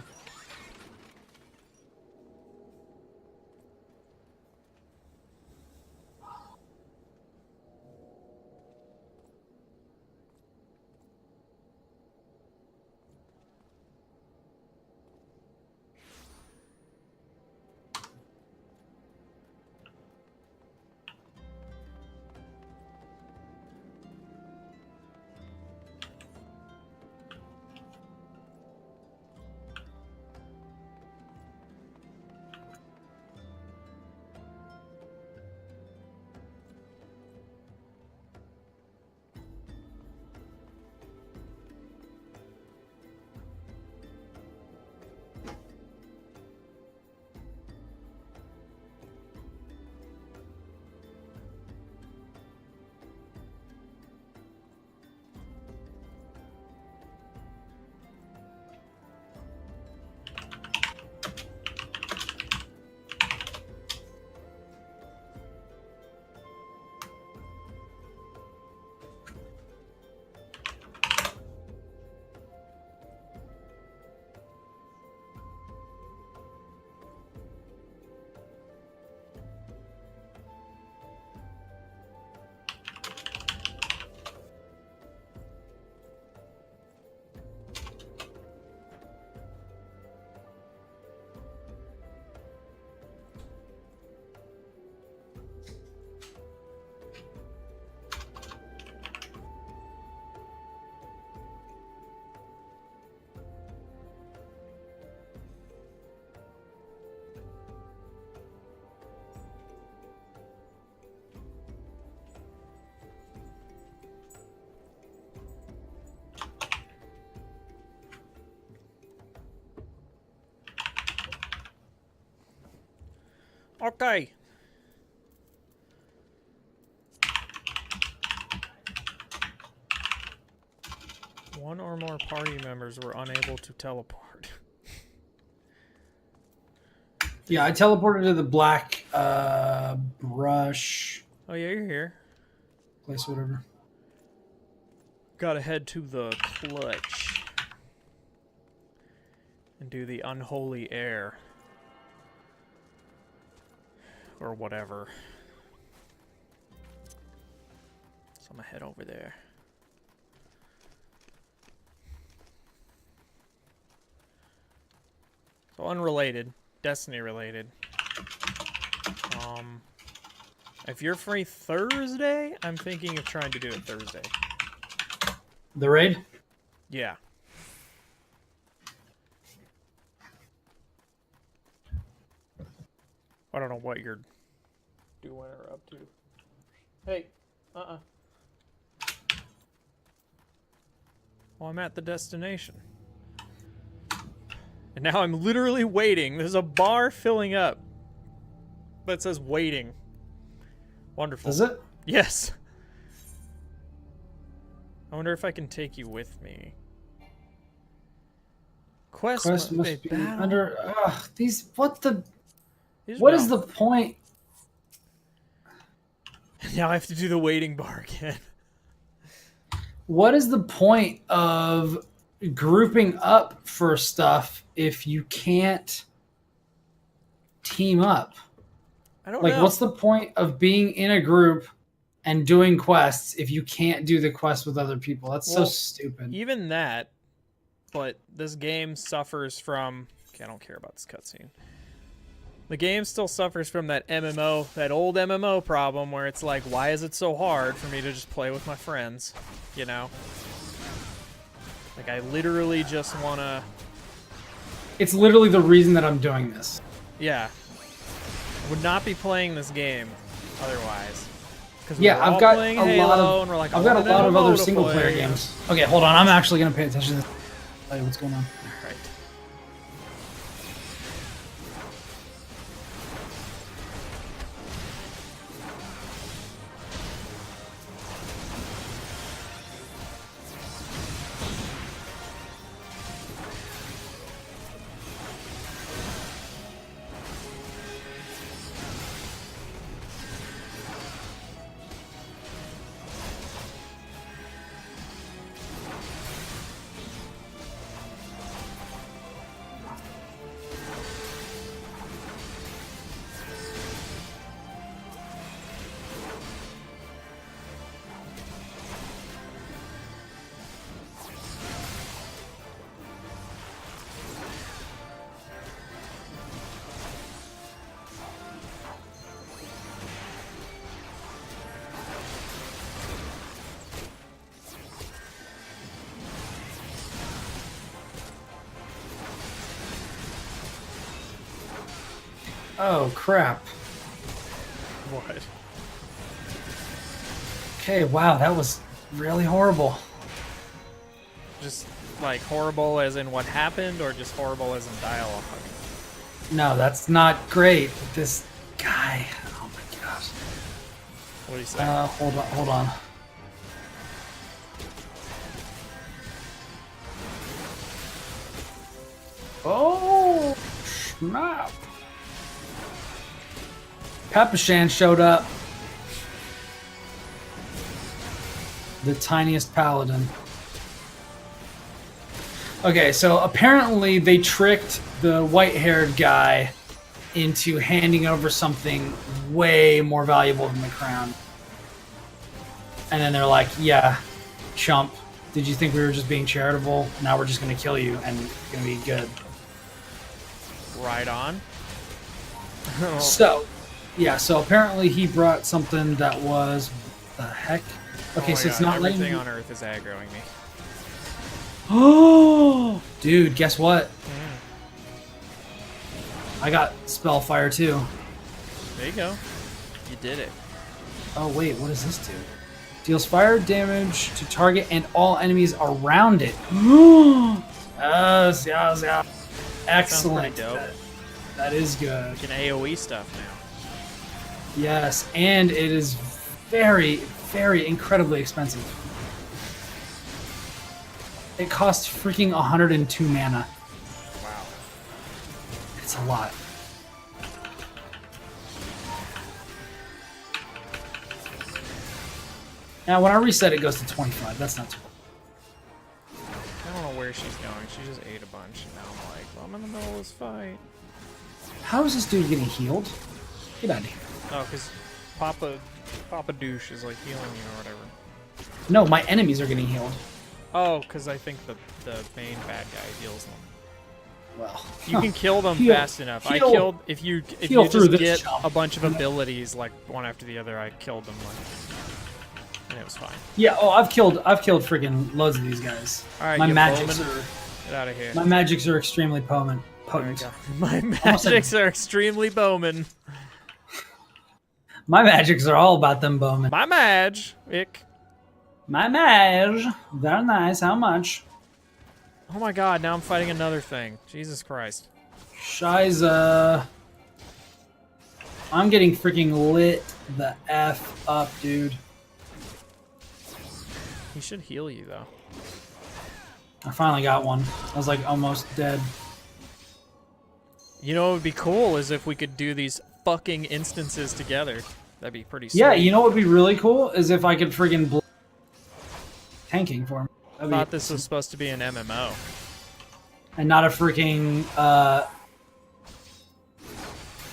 Okay. One or more party members were unable to teleport.
Yeah, I teleported to the black brush
Oh yeah, you're here.
place, whatever.
Gotta head to the clutch and do the unholy air. Or whatever. So I'm gonna head over there. So unrelated, Destiny related. If you're free Thursday, I'm thinking of trying to do it Thursday.
The raid?
Yeah. I don't know what you're doing or up to. Hey, Well, I'm at the destination. And now I'm literally waiting. There's a bar filling up. But it says waiting. Wonderful.
Is it?
Yes. I wonder if I can take you with me. Quest
Must be
battle.
under. These. What the?
These
What
are
is the point?
Now I have to do the waiting bar again.
What is the point of grouping up for stuff if you can't team up?
I don't
Like,
know.
what's the point of being in a group and doing quests if you can't do the quest with other people? That's so
Well,
stupid.
Even that, but this game suffers from... Okay, I don't care about this cutscene. The game still suffers from that MMO, that old MMO problem where it's like, why is it so hard for me to just play with my friends? You know? Like, I literally just want to...
It's literally the reason that I'm doing this.
Yeah. I would not be playing this game otherwise. Because
Yeah, I've got
playing
a
Halo,
lot of.
and we're like,
I've got a lot of other
to
single player
play.
games. Okay, hold on. I'm actually gonna pay attention to this. Tell you what's going on.
Right.
Oh crap.
What?
Okay, wow, that was really horrible.
Just, like, horrible as in what happened, or just horrible as in dialogue?
No, that's not great. This guy. Oh my gosh.
What do you say?
Hold on. Oh, snap. Papashan showed up. The tiniest paladin. Okay, so apparently they tricked the white-haired guy into handing over something way more valuable than the crown. And then they're like, yeah, chump, did you think we were just being charitable? Now we're just going to kill you and it's going to be good.
Right on.
So, yeah, so apparently he brought something that was... What the heck? Okay,
Oh my
so it's
God,
not letting
everything
me...
on Earth is aggroing me.
Oh, dude, guess what? I got Spellfire too.
There you go. You did it.
Oh wait, what does this do? Deals fire damage to target and all enemies around it. Yes.
Sounds
Excellent.
pretty dope.
That is good.
You can AoE stuff now.
Yes, and it is very, very incredibly expensive. It costs freaking 102 mana.
Wow.
It's a lot. Now, when I reset, it goes to 25. That's not too bad.
I don't know where she's going. She just ate a bunch, and now I'm like, well, I'm in the middle of this fight.
How is this dude getting healed? Get out of here.
Oh, because Papa Douche is like healing you or whatever.
No, my enemies are getting healed.
Oh, because I think the main bad guy heals them.
Well,
You can kill them
Heal-
fast enough. I
heal-
killed if you
heal through
just
this
get
chump.
a bunch of abilities like one after the other. I killed them and it was fine.
Yeah. Oh, I've killed freaking loads of these guys.
All right,
My
you
magics
bowman.
are
Get out of here.
my magics are extremely potent.
There we go. My magics are extremely bowman.
My magics are all about them bowmen.
My magic.
My mage. Very nice. How much?
Oh my god, now I'm fighting another thing. Jesus Christ.
Shiza. I'm getting freaking lit the F up, dude.
He should heal you though.
I finally got one. I was like almost dead.
You know what would be cool is if we could do these fucking instances together. That'd be pretty sweet.
Yeah, you know what would be really cool is if I could freaking tanking for him.
I thought this was supposed to be an MMO.
And not a freaking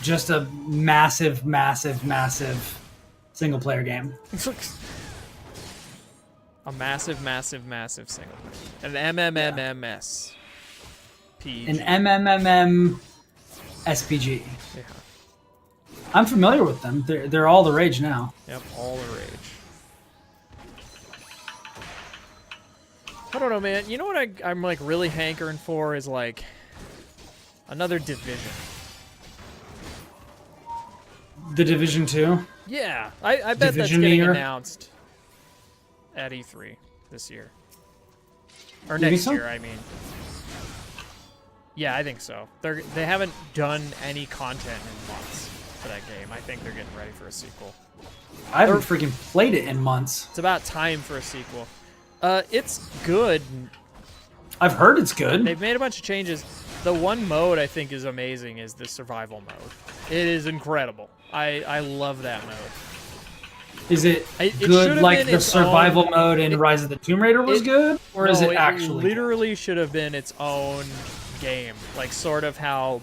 just a massive, massive, massive single player game.
A massive, massive, massive single. An MMMMS.
An MMMM SPG.
Yeah.
I'm familiar with them. They're all the rage now.
Yep, all the rage. I don't know, man. You know what I'm like really hankering for is like another Division.
The Division 2.
Yeah, I bet that's
Divisioneer.
getting announced at E3 this year. Or
You think
next
so?
year, I mean. Yeah, I think so. They haven't done any content in months for that game. I think they're getting ready for a sequel.
I haven't freaking played it in months.
It's about time for a sequel. It's good.
I've heard it's good.
They've made a bunch of changes. The one mode I think is amazing is the survival mode. It is incredible. I love that mode.
Is it
It
good
should've
like
been
the
its
survival
own-
mode in Rise of the Tomb Raider was good? Or is
No,
it actually
literally should have been its own game. Like sort of how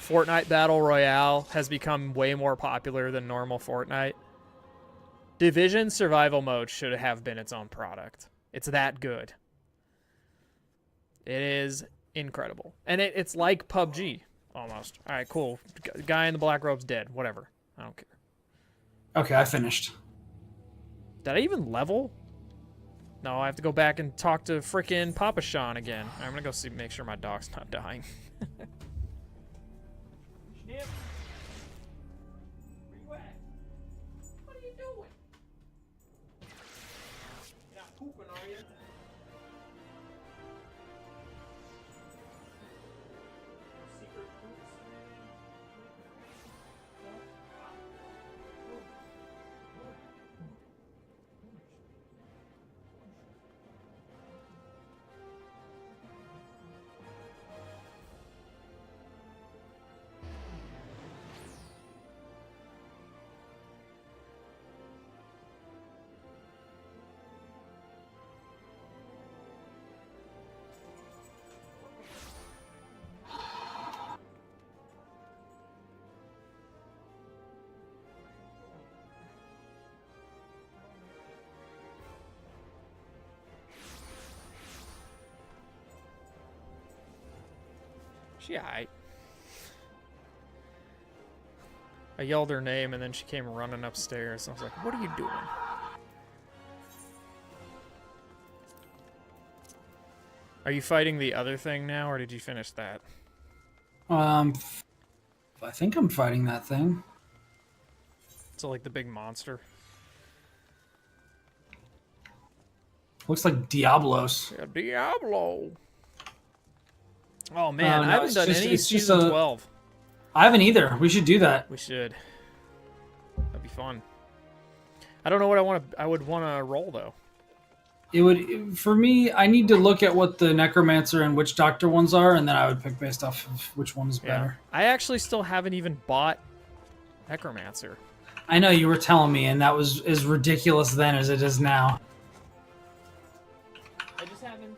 Fortnite Battle Royale has become way more popular than normal Fortnite. Division survival mode should have been its own product. It's that good. It is incredible. And it's like PUBG, almost. All right, cool. Guy in the black robe's dead. Whatever. I don't care.
Okay, I finished.
Did I even level? No, I have to go back and talk to frickin' Papa Sean again. I'm gonna go make sure my dog's not dying.
Snip. Where you at? What are you doing? You're not pooping, are you? Secret poops?
She aight. I yelled her name and then she came running upstairs. I was like, what are you doing? Are you fighting the other thing now, or did you finish that?
I think I'm fighting that thing.
So like the big monster?
Looks like Diablos.
Yeah, Diablo. Oh man,
No,
I haven't done
it's
any
just
season
a-
12.
I haven't either. We should do that.
We should. fun. I don't know what I would want to roll though.
It would, for me, I need to look at what the Necromancer and Witch Doctor ones are, and then I would pick based off of which one is better.
I actually still haven't even bought Necromancer.
I know you were telling me, and that was as ridiculous then as it is now.
I just haven't.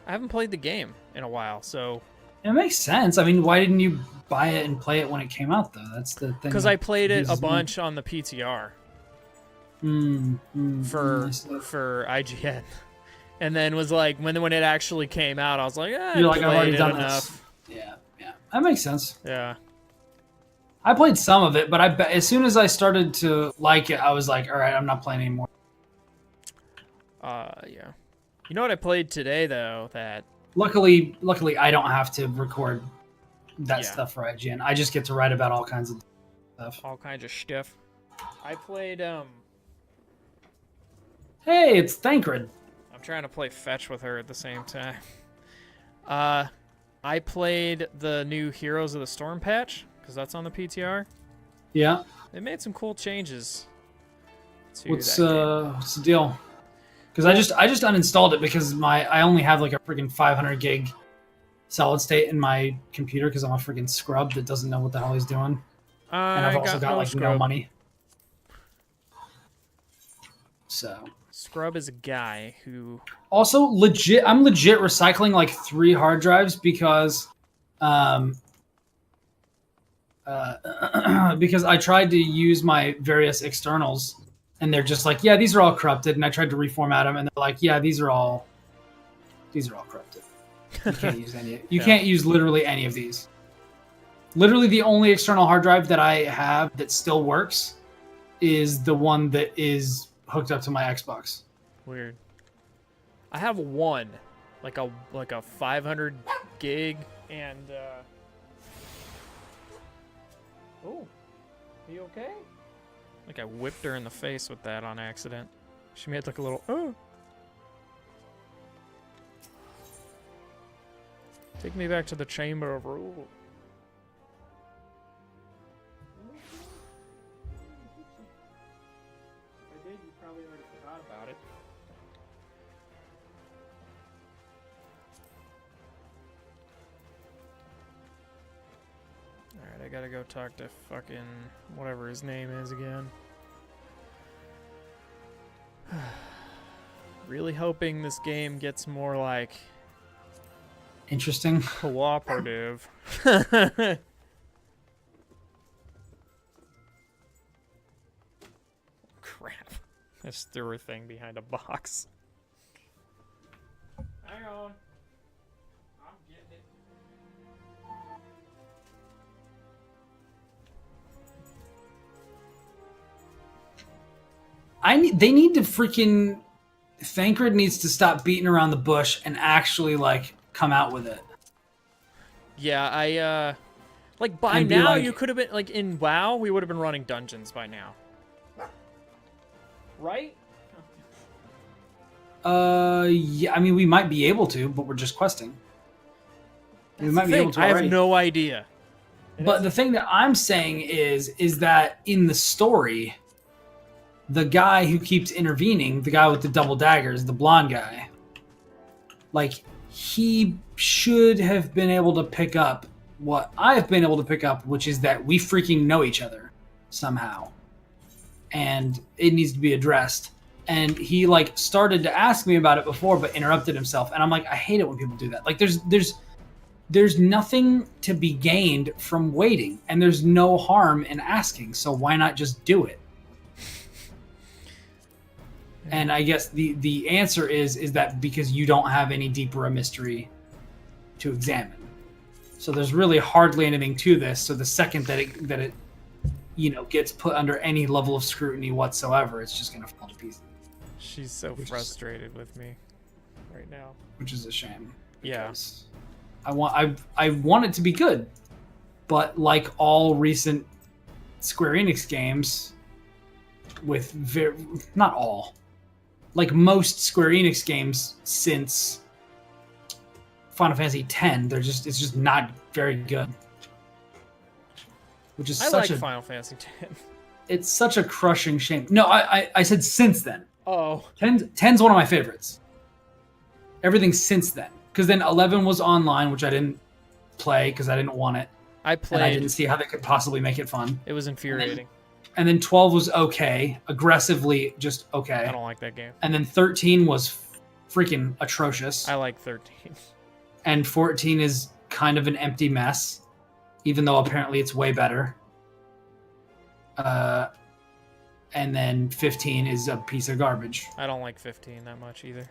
I haven't played the game in a while, so.
It makes sense. I mean, why didn't you buy it and play it when it came out, though? That's the thing.
Because I played it a bunch on the PTR. For IGN, and then was like when it actually came out, I was like,
you're like, I've already done
enough.
This. Yeah, that makes sense.
Yeah,
I played some of it, but as soon as I started to like it, I was like, all right, I'm not playing anymore.
Yeah. You know what I played today though? That
luckily, I don't have to record that stuff for IGN. I just get to write about all kinds of stuff.
All kinds of stuff. I played
Hey, it's Thancred.
I'm trying to play fetch with her at the same time. I played the new Heroes of the Storm patch because that's on the PTR.
Yeah.
They made some cool changes.
What's the deal? Because I just uninstalled it because I only have like a freaking 500 gig solid state in my computer because I'm a freaking scrub that doesn't know what the hell he's doing. And I've also got like no money. So.
Scrub is a guy who
also I'm legit recycling like 3 hard drives because because I tried to use my various externals and they're just like, yeah, these are all corrupted, and I tried to reformat them and they're like, yeah, these are all corrupted. You can't use any. You can't use literally any of these. Literally the only external hard drive that I have that still works is the one that is hooked up to my Xbox.
Weird. I have one, like a 500 gig, and oh, are you okay? Like I whipped her in the face with that on accident. She made like a little oh. Take me back to the chamber of rule. About it. Alright, I gotta go talk to fucking whatever his name is again. Really hoping this game gets more like
interesting,
cooperative. Crap. I just threw her thing behind a box. Hang on. I'm getting
it. They need to freaking... Thancred needs to stop beating around the bush and actually, like, come out with it.
Yeah, like, by now, you could have been... Like, in WoW, we would have been running dungeons by now. Right?
Yeah, I mean, we might be able to, but we're just questing. We might be able to already.
I have no idea.
But the thing that I'm saying is that in the story, the guy who keeps intervening, the guy with the double daggers, the blonde guy, like, he should have been able to pick up what I've been able to pick up, which is that we freaking know each other somehow. And it needs to be addressed. And he like started to ask me about it before, but interrupted himself. And I'm like, I hate it when people do that. Like there's nothing to be gained from waiting, and there's no harm in asking. So why not just do it? And I guess the answer is that because you don't have any deeper a mystery to examine. So there's really hardly anything to this. So the second that it gets put under any level of scrutiny whatsoever, it's just going to fall to pieces.
She's so frustrated with me right now.
Which is a shame.
Yeah.
I want it to be good. But like all recent Square Enix games, with not all, like most Square Enix games since Final Fantasy X, it's just not very good. Which is
I like Final Fantasy X.
it's such a crushing shame. No, I said since then.
Oh.
10's one of my favorites. Everything since then. Because then 11 was online, which I didn't play because I didn't want it.
I
And I
played.
didn't see how they could possibly make it fun.
It was infuriating.
And then 12 was okay. Aggressively just okay.
I don't like that game.
And then 13 was freaking atrocious.
I like 13.
And 14 is kind of an empty mess, even though apparently it's way better. And then 15 is a piece of garbage.
I don't like 15 that much either.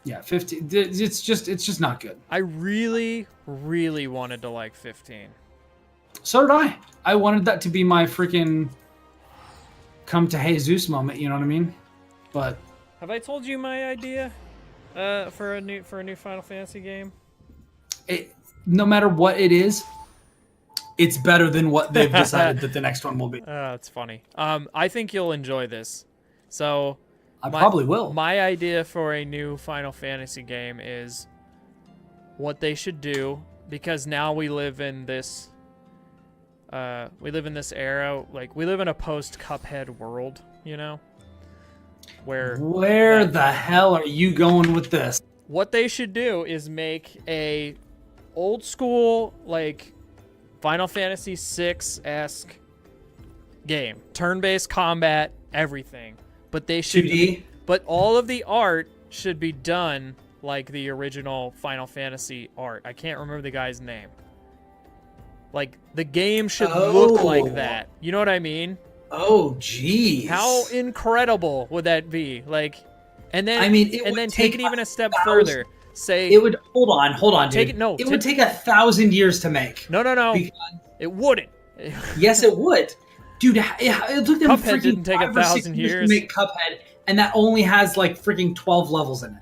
Yeah, 15. It's just not good.
I really, really wanted to like 15.
So did I. I wanted that to be my freaking come to Jesus moment. You know what I mean? But
Have I told you my idea for a new Final Fantasy game?
No matter what it is, it's better than what they've decided that the next one will be.
It's funny. I think you'll enjoy this. So
I probably will.
My idea for a new Final Fantasy game is what they should do, because now we live in this era, like we live in a post Cuphead world, you know?
Where the hell are you going with this?
What they should do is make a old school, like Final Fantasy VI-esque game. Turn-based combat, everything. But they should
2D?
But all of the art should be done like the original Final Fantasy art. I can't remember the guy's name. Like, the game should look like that. You know what I mean?
Oh, jeez.
How incredible would that be? Like, and then,
I mean,
take it even a step further. Say
it would hold on, dude.
Take it, no,
it would take 1,000 years to make.
No.
Because,
it wouldn't.
yes, it would, dude. It took them
Cuphead
freaking
didn't take
1,000
years
to make Cuphead, and that only has like freaking 12 levels in it.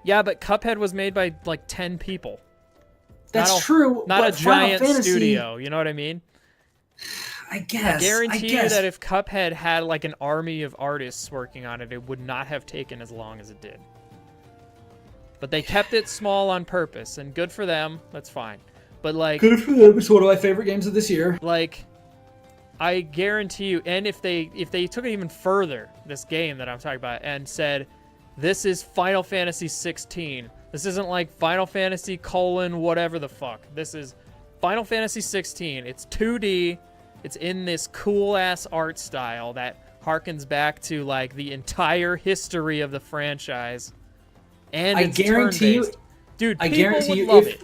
Yeah, but Cuphead was made by like 10 people.
That's true.
Not a
but Final
giant
Fantasy,
studio. You know what I mean?
I guess.
I guarantee you that if Cuphead had like an army of artists working on it, it would not have taken as long as it did. But they kept it small on purpose, and good for them. That's fine. But like,
good for them. It's one of my favorite games of this year.
Like, I guarantee you, and if they took it even further, this game that I'm talking about, and said, this is Final Fantasy 16. This isn't like Final Fantasy : whatever the fuck. This is Final Fantasy 16. It's 2D. It's in this cool ass art style that harkens back to like the entire history of the franchise. And it's turn-based. Dude,
I
people
guarantee
would
you,
love it.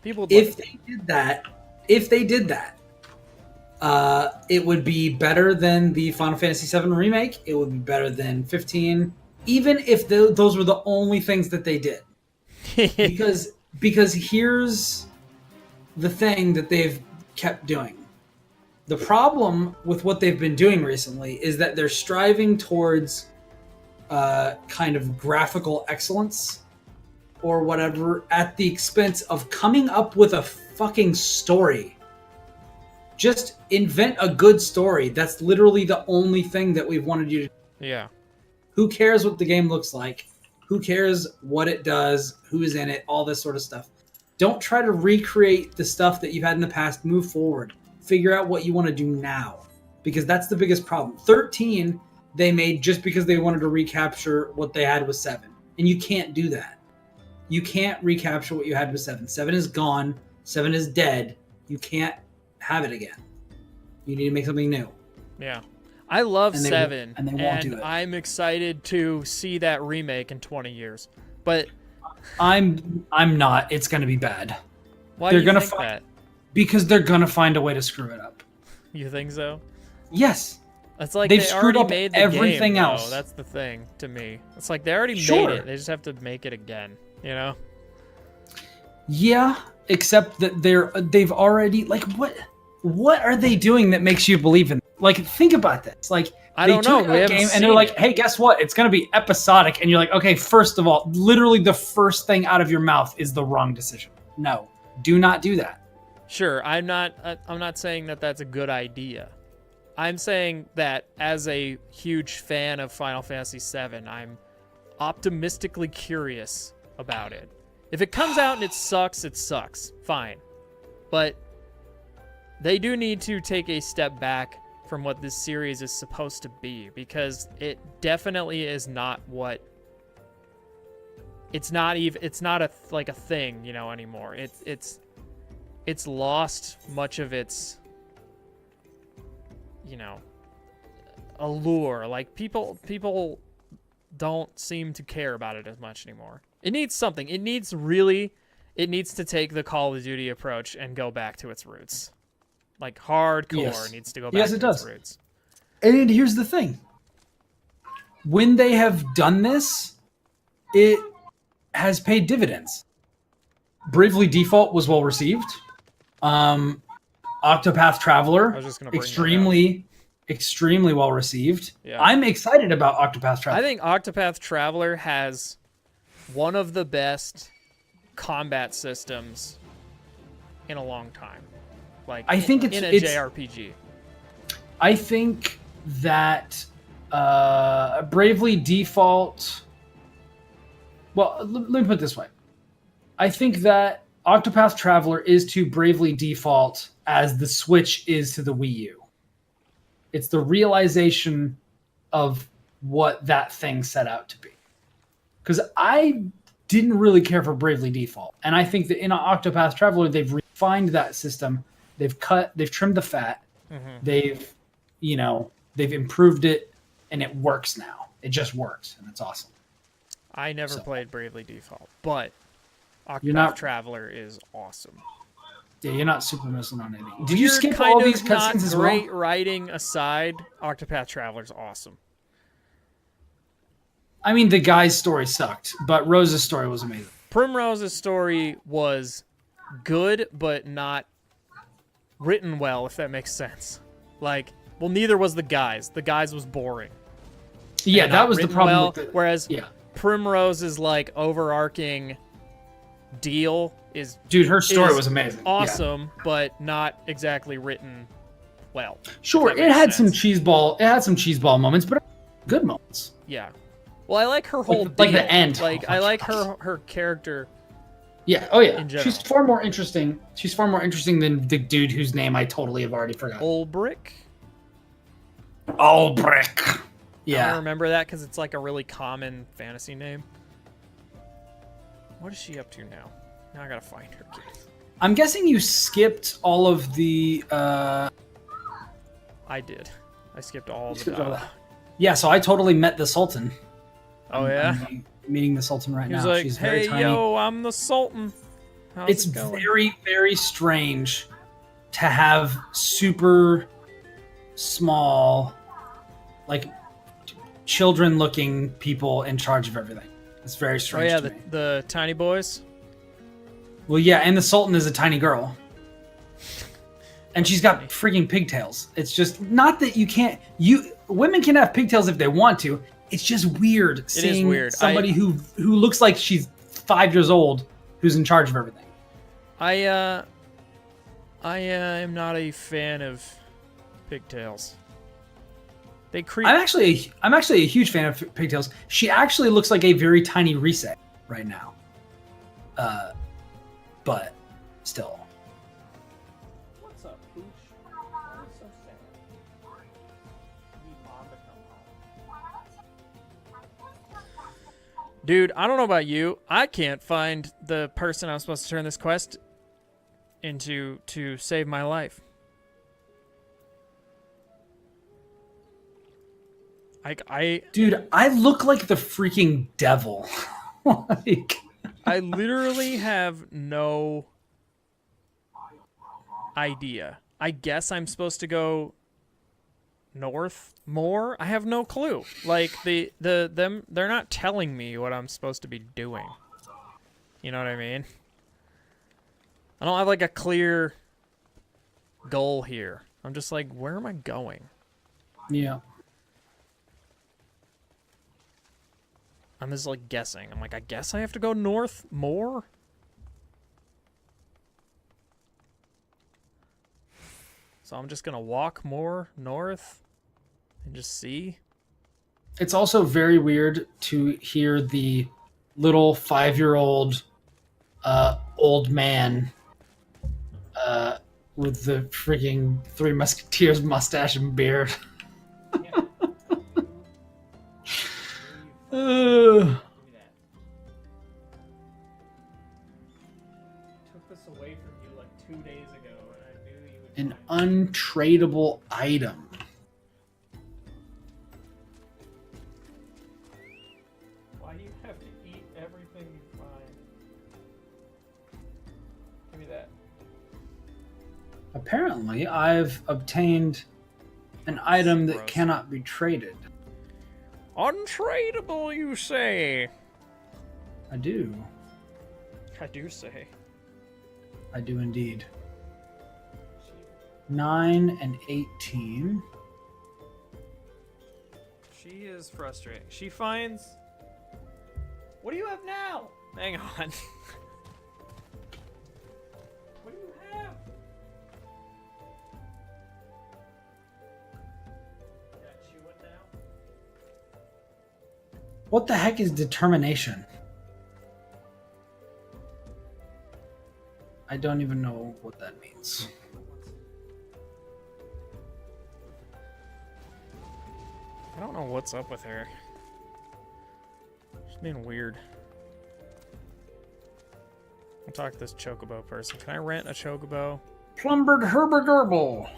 People would love it.
If they did that, it would be better than the Final Fantasy VII remake. It would be better than 15. Even if those were the only things that they did. because here's the thing that they've kept doing. The problem with what they've been doing recently is that they're striving towards kind of graphical excellence or whatever at the expense of coming up with a fucking story. Just invent a good story. That's literally the only thing that we've wanted you to do.
Yeah.
Who cares what the game looks like? Who cares what it does? Who's in it? All this sort of stuff. Don't try to recreate the stuff that you've had in the past. Move forward. Figure out what you want to do now. Because that's the biggest problem. 13, they made just because they wanted to recapture what they had with 7. And you can't do that. You can't recapture what you had with 7. 7 is gone. 7 is dead. You can't have it again. You need to make something new.
Yeah. I love 7,
and they won't do it.
I'm excited to see that remake in 20 years. But
I'm not. It's going to be bad.
Why do you think that?
Because they're going to find a way to screw it up.
You think so?
Yes.
It's like
They've
they
screwed
already
up
made the
everything
game,
else.
though. That's the thing to me. It's like they already
Sure.
made it. They just have to make it again, you know?
Yeah, except that they've already like what are they doing that makes you believe in? Like, think about this. Like,
I don't know. We haven't
game and
seen
they're like,
it.
"Hey, guess what? It's going to be episodic." And you're like, "Okay, first of all, literally the first thing out of your mouth is the wrong decision. No. Do not do that."
Sure, I'm not saying that that's a good idea. I'm saying that as a huge fan of Final Fantasy VII, I'm optimistically curious about it. If it comes out and it sucks, fine. But they do need to take a step back from what this series is supposed to be, because it definitely is not what it's not a like a thing, you know, anymore. It's lost much of its, you know, allure. Like people don't seem to care about it as much anymore. It needs something. It needs to take the Call of Duty approach and go back to its roots. Like hardcore
Yes.
needs to go back to its roots.
And here's the thing. When they have done this, it has paid dividends. Bravely Default was well received. Octopath Traveler,
I was just gonna bring
extremely well received.
Yeah.
I'm excited about Octopath Traveler.
I think Octopath Traveler has one of the best combat systems in a long time. Like
I think
in a
it's
JRPG.
I think that Bravely Default. Well, let me put it this way. I think that Octopath Traveler is to Bravely Default as the Switch is to the Wii U. It's the realization of what that thing set out to be. Because I didn't really care for Bravely Default, and I think that in Octopath Traveler they've refined that system. They've trimmed the fat.
Mm-hmm.
They've improved it, and it works now. It just works, and it's awesome.
I never played Bravely Default, but
You're
Traveler is awesome.
Yeah, you're not super missing on anything. Did you
Weird
skip
kind
all
of
these
not
cutscenes as
great
well?
writing aside, Octopath Traveler's awesome.
I mean, the guy's story sucked, but Rose's story was amazing.
Primrose's story was good, but not written well, if that makes sense. Like, well, neither was the guy's. The guy's was boring.
Yeah,
and
that
not
was the
written
problem.
well,
With the,
whereas
yeah,
Primrose's like overarching deal is
dude, her story
is
was amazing.
awesome, but not exactly written well.
Yeah. Sure,
if that
it
makes
had
sense.
It had some cheeseball moments, but good moments.
Yeah. Well, I like her whole
Like the
deal.
end.
Like
Oh my
I like
gosh.
her character.
Yeah. Oh yeah.
In general.
She's far more interesting. She's far more interesting than the dude whose name I totally have already forgotten.
Ulbrich.
Ulbrich.
I
Yeah.
remember that because it's like a really common fantasy name. What is she up to now? Now I gotta find her.
I'm guessing you skipped all of the.
I did. I skipped all the
skipped all
dialogue.
that. Yeah, so I totally met the Sultan.
Oh yeah.
I'm meeting the Sultan right
He was
now.
like,
She's very
"Hey
tiny.
yo, I'm the Sultan." How's
It's
it going?
very, very strange to have super small, like children-looking people in charge of everything. It's very
Oh
strange.
yeah,
to me.
the tiny boys.
Well, yeah, and the Sultan is a tiny girl, and she's got freaking pigtails. It's just not that you can't. Women can have pigtails if they want to. It's just weird seeing
weird.
somebody who looks like she's 5 years old who's in charge of everything.
I am not a fan of pigtails. They creep.
I'm actually a huge fan of pigtails. She actually looks like a very tiny Reset right now. But still.
What's up, Pooch? Why are you so sad? Need Mom to come home.
Dude, I don't know about you. I can't find the person I'm supposed to turn this quest into to save my life.
Dude, I look like the freaking devil. Like,
I literally have no idea. I guess I'm supposed to go north more. I have no clue. Like they're not telling me what I'm supposed to be doing. You know what I mean? I don't have like a clear goal here. I'm just like, where am I going?
yeah.
I'm just like guessing. I'm like, I guess I have to go north more. So I'm just gonna walk more north and just see.
It's also very weird to hear the little 5-year-old old man with the freaking Three Musketeers mustache and beard.
Yeah. I do believe-
Uh,
Give me that. Took this away from you like 2 days ago, and I knew you would.
an
find it.
untradable item.
Why do you have to eat everything you find? Give me that.
Apparently, I've obtained an item that
Gross.
cannot be traded.
Untradeable, you say?
I do.
I do say.
I do indeed. 9 and 18.
She is frustrating. She finds. What do you have now? Hang on.
What do you have? Got you one now?
What the heck is determination? I don't even know what that means.
I don't know what's up with her. She's being weird. I'll talk to this chocobo person. Can I rent a chocobo?
Plumbered Herbergerble.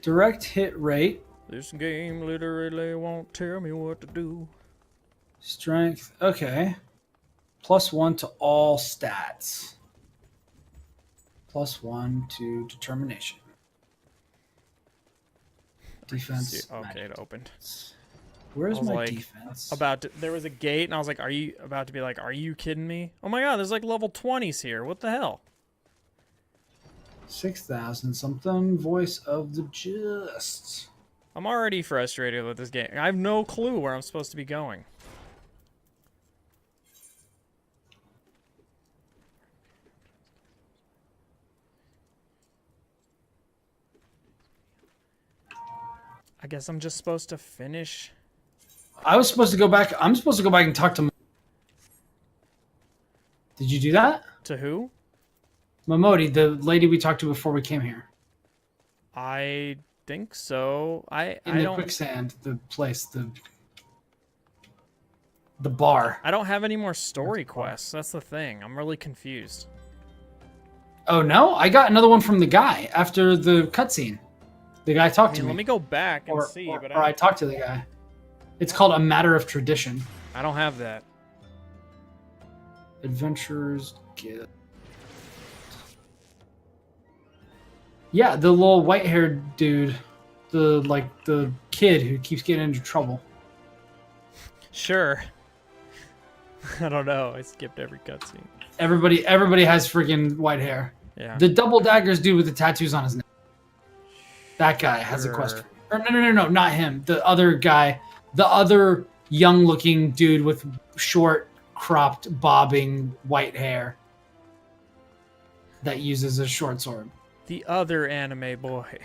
Direct hit rate.
This game literally won't tell me what to do.
Strength. Okay. +1 to all stats. +1 to determination. Defense.
See, okay,
magic
it opened.
defense. Where's
I was
my
like,
defense?
There was a gate, and I was like, are you about to be like, are you kidding me? Oh my god, there's like level 20s here. What the hell?
6,000 something. Voice of the Just.
I'm already frustrated with this game. I have no clue where I'm supposed to be going. I guess I'm just supposed to finish.
I was supposed to go back. I'm supposed to go back and talk to. Did you do that?
To who?
Momodi, the lady we talked to before we came here.
I think so. I
In the
don't.
quicksand, the place, the bar.
I don't have any more story quests. That's the thing. I'm really confused.
Oh no, I got another one from the guy after the cutscene. The guy
I
talked
mean,
to me.
let me go back and
or,
see,
or,
but
or I talked to the guy. It's called A Matter of Tradition.
I don't have that.
Adventurers Guild. Yeah, the little white-haired dude, the kid who keeps getting into trouble.
Sure. I don't know. I skipped every cutscene.
Everybody has freaking white hair.
Yeah.
The double daggers dude with the tattoos on his neck. That guy has a quest.
Sure.
Or no, not him. The other guy, the other young-looking dude with short, cropped, bobbing white hair that uses a short sword.
The other anime boy.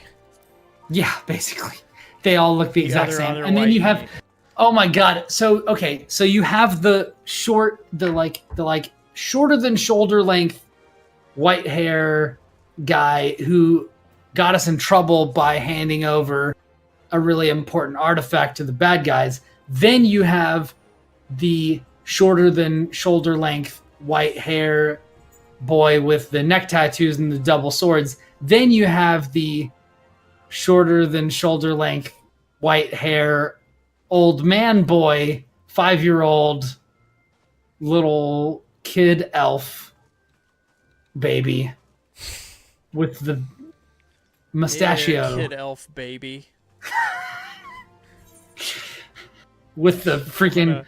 Yeah, basically, they all look the exact same.
other
And then
white
you have,
meat.
oh my god. So okay, so you have the shorter than shoulder length white hair guy who got us in trouble by handing over a really important artifact to the bad guys. Then you have the shorter than shoulder length white hair boy with the neck tattoos and the double swords. Then you have the shorter than shoulder length white hair old man boy, 5-year-old little kid elf baby with the mustachio.
Yeah, kid elf baby.
With the freaking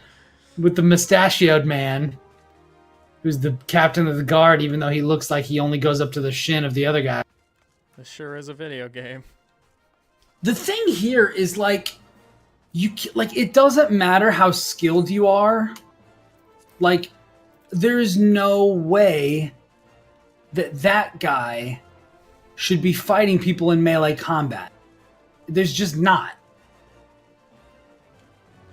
with the mustachioed man who's the captain of the guard, even though he looks like he only goes up to the shin of the other guy.
This sure is a video game.
The thing here is like it doesn't matter how skilled you are. Like there's no way that guy should be fighting people in melee combat. There's just not.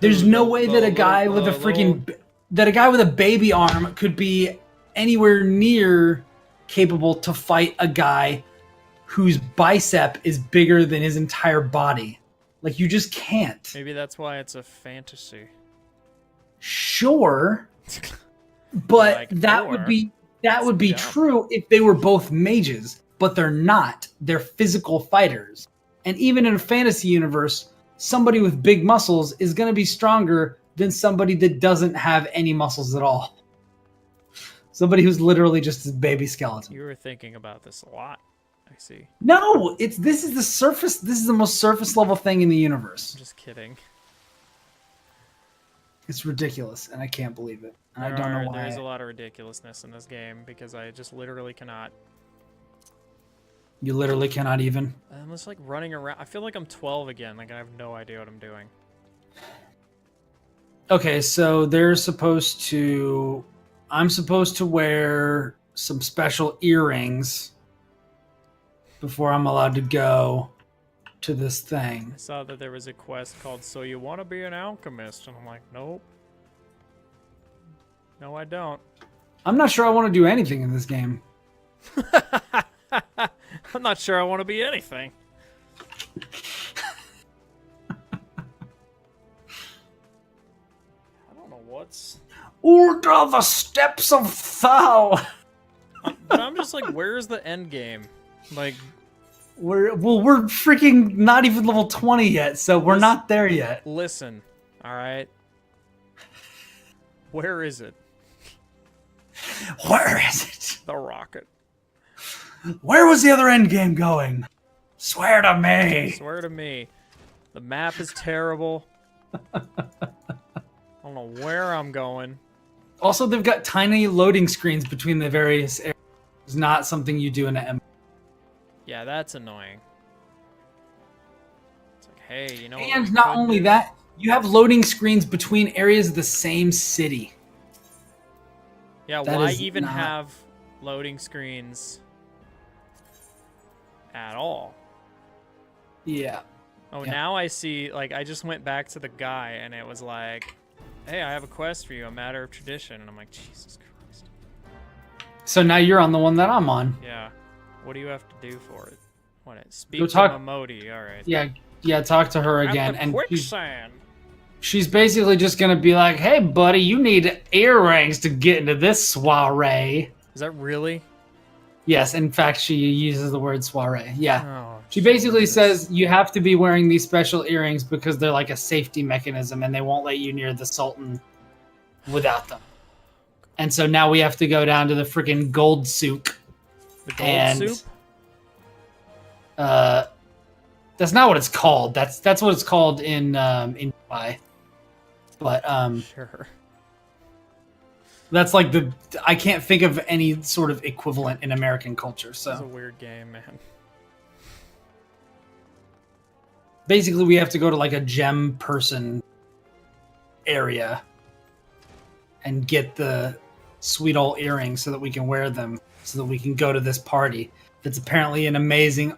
There's no way that a guy with a freaking that a guy with a baby arm could be anywhere near capable to fight a guy whose bicep is bigger than his entire body. Like, you just can't.
Maybe that's why it's a fantasy.
Sure, but
Like,
that would be
dumb.
true if they were both mages, but they're not. They're physical fighters. And even in a fantasy universe, somebody with big muscles is going to be stronger than somebody that doesn't have any muscles at all. Somebody who's literally just a baby skeleton.
You were thinking about this a lot. I see.
No, this is the surface. This is the most surface level thing in the universe.
I'm just kidding.
It's ridiculous, and I can't believe it. And I don't know why.
There's a lot of ridiculousness in this game because I just literally cannot.
You literally cannot even.
I'm just like running around. I feel like I'm 12 again. Like I have no idea what I'm doing.
Okay, so I'm supposed to wear some special earrings before I'm allowed to go to this thing.
I saw that there was a quest called "So You Want to Be an Alchemist," and I'm like, nope. No, I don't.
I'm not sure I want to do anything in this game.
I'm not sure I want to be anything. I don't know what's...
Order the steps of Thou!
But I'm just like, where's the end game? Like...
We're freaking not even level 20 yet, so we're not there yet.
Listen, alright? Where is it?
Where is it?
The rocket.
Where was the other end game going? Swear to me.
Swear to me. The map is terrible. I don't know where I'm going.
Also, they've got tiny loading screens between the various areas. It's not something you do in an MMO.
Yeah, that's annoying. It's like, hey, you know what?
And
we
not
could
only
do?
that, you have loading screens between areas of the same city.
Yeah,
That
why
is
even
not-
have loading screens at all?
Yeah.
Oh,
Yeah.
now I see, like, I just went back to the guy, and it was like, hey, I have a quest for you, a matter of tradition. And I'm like, Jesus Christ.
So now you're on the one that I'm on.
Yeah. What do you have to do for it? What? Speak
Go
to
talk-
Momodi. All right.
Yeah, talk to her
At
again.
the
And
quicksand.
she's basically just going to be like, hey, buddy, you need earrings to get into this soiree.
Is that really?
Yes, in fact, she uses the word soiree. Yeah.
Oh,
She basically
Jesus.
says you have to be wearing these special earrings because they're like a safety mechanism and they won't let you near the Sultan without them. And so now we have to go down to the freaking gold souk.
The gold
And
soup?
that's not what it's called. That's what it's called in Dubai. But
Sure.
that's like I can't think of any sort of equivalent in American culture.
This is a
So
weird game, man.
basically we have to go to like a gem person area and get the sweet old earrings so that we can wear them so that we can go to this party that's apparently an amazing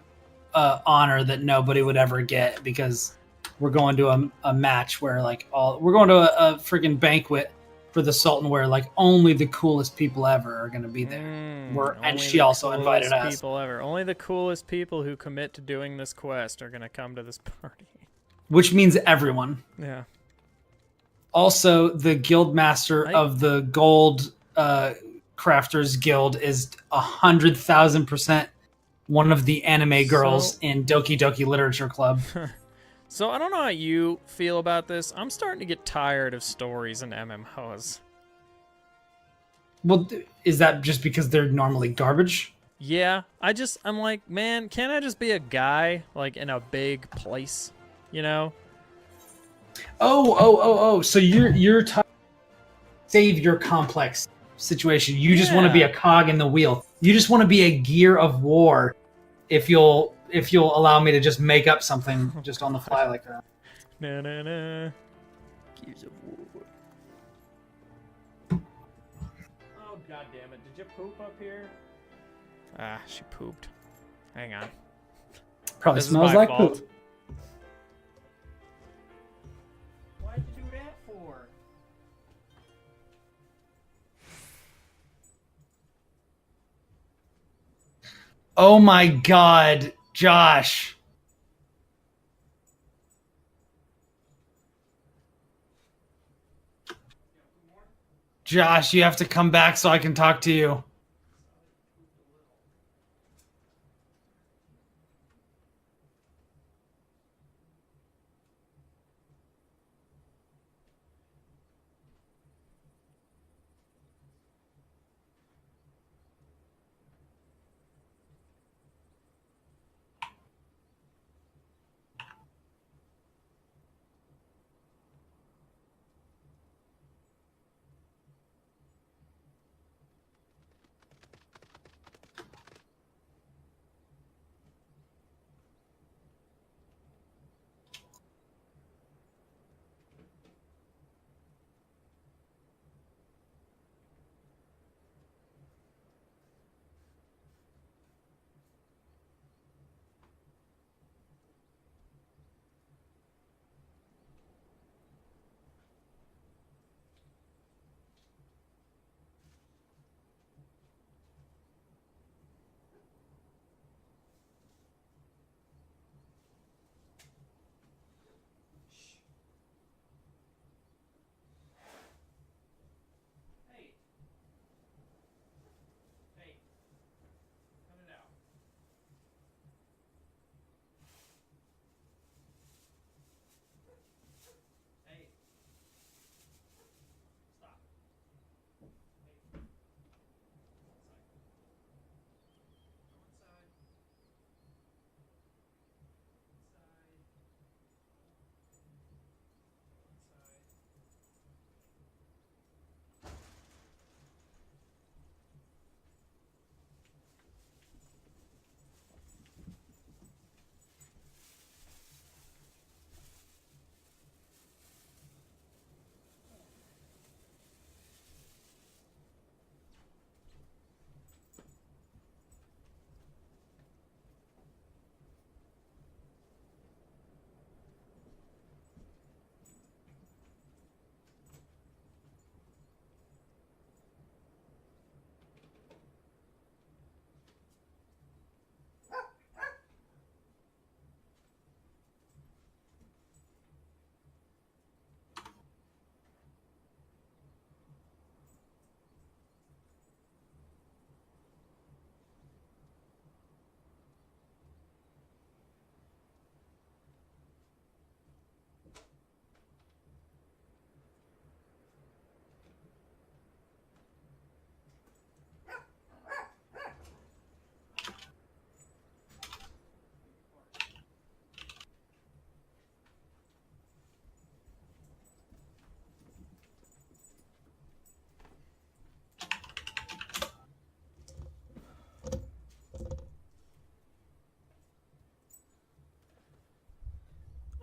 honor that nobody would ever get because we're going to a match where like we're going to a freaking banquet for the Sultan where like only the coolest people ever are going to be there. And
Only
she
the
also invited
coolest
us.
people ever. Only the coolest people who commit to doing this quest are gonna come to this party.
Which means everyone.
Yeah.
Also, the guild master
I-
of the gold crafters guild is 100,000% one of the anime girls
So-
in Doki Doki Literature Club.
So I don't know how you feel about this. I'm starting to get tired of stories and MMOs.
Well, is that just because they're normally garbage?
Yeah, I'm like, man, can't I just be a guy like in a big place? You know?
Oh! So you're save your complex situation. You just want to be
Yeah.
a cog in the wheel. You just want to be a gear of war. If you'll allow me to just make up something just on the fly like that.
Na na na. Gears of War. Oh god damn it! Did you poop up here? Ah, she pooped. Hang on.
Probably
This is
smells
my
like
fault.
poop.
Why'd you do that for?
Oh my god, Josh. Josh, you have to come back so I can talk to you.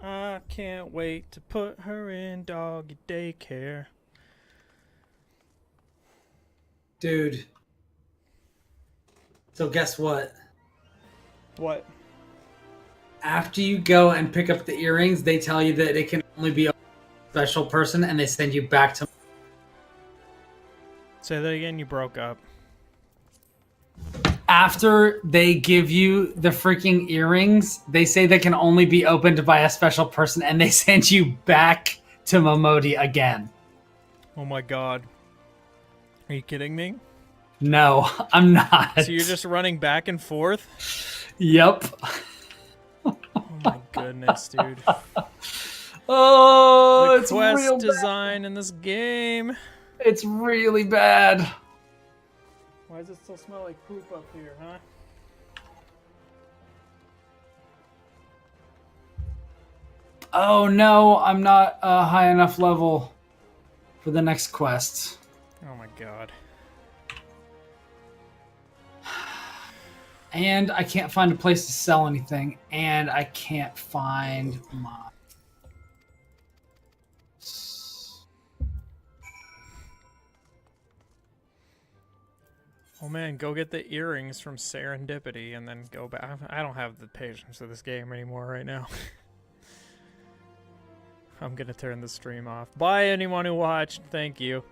I can't wait to put her in doggy daycare.
Dude. So guess what?
What?
After you go and pick up the earrings, they tell you that it can only be a special person, and they send you back to...
Say that again, you broke up.
After they give you the freaking earrings, they say they can only be opened by a special person, and they send you back to Momodi again.
Oh my god. Are you kidding me?
No, I'm not.
So you're just running back and forth?
Yep.
Oh my goodness, dude.
Oh,
The
it's
quest
real
design in this game.
bad. It's really bad.
Why does it still smell like poop up here, huh?
Oh no, I'm not high enough level for the next quest.
Oh my god.
And I can't find a place to sell anything, and I can't find my...
Oh man, go get the earrings from Serendipity and then go back. I don't have the patience for this game anymore right now. I'm gonna turn the stream off. Bye anyone who watched. Thank you.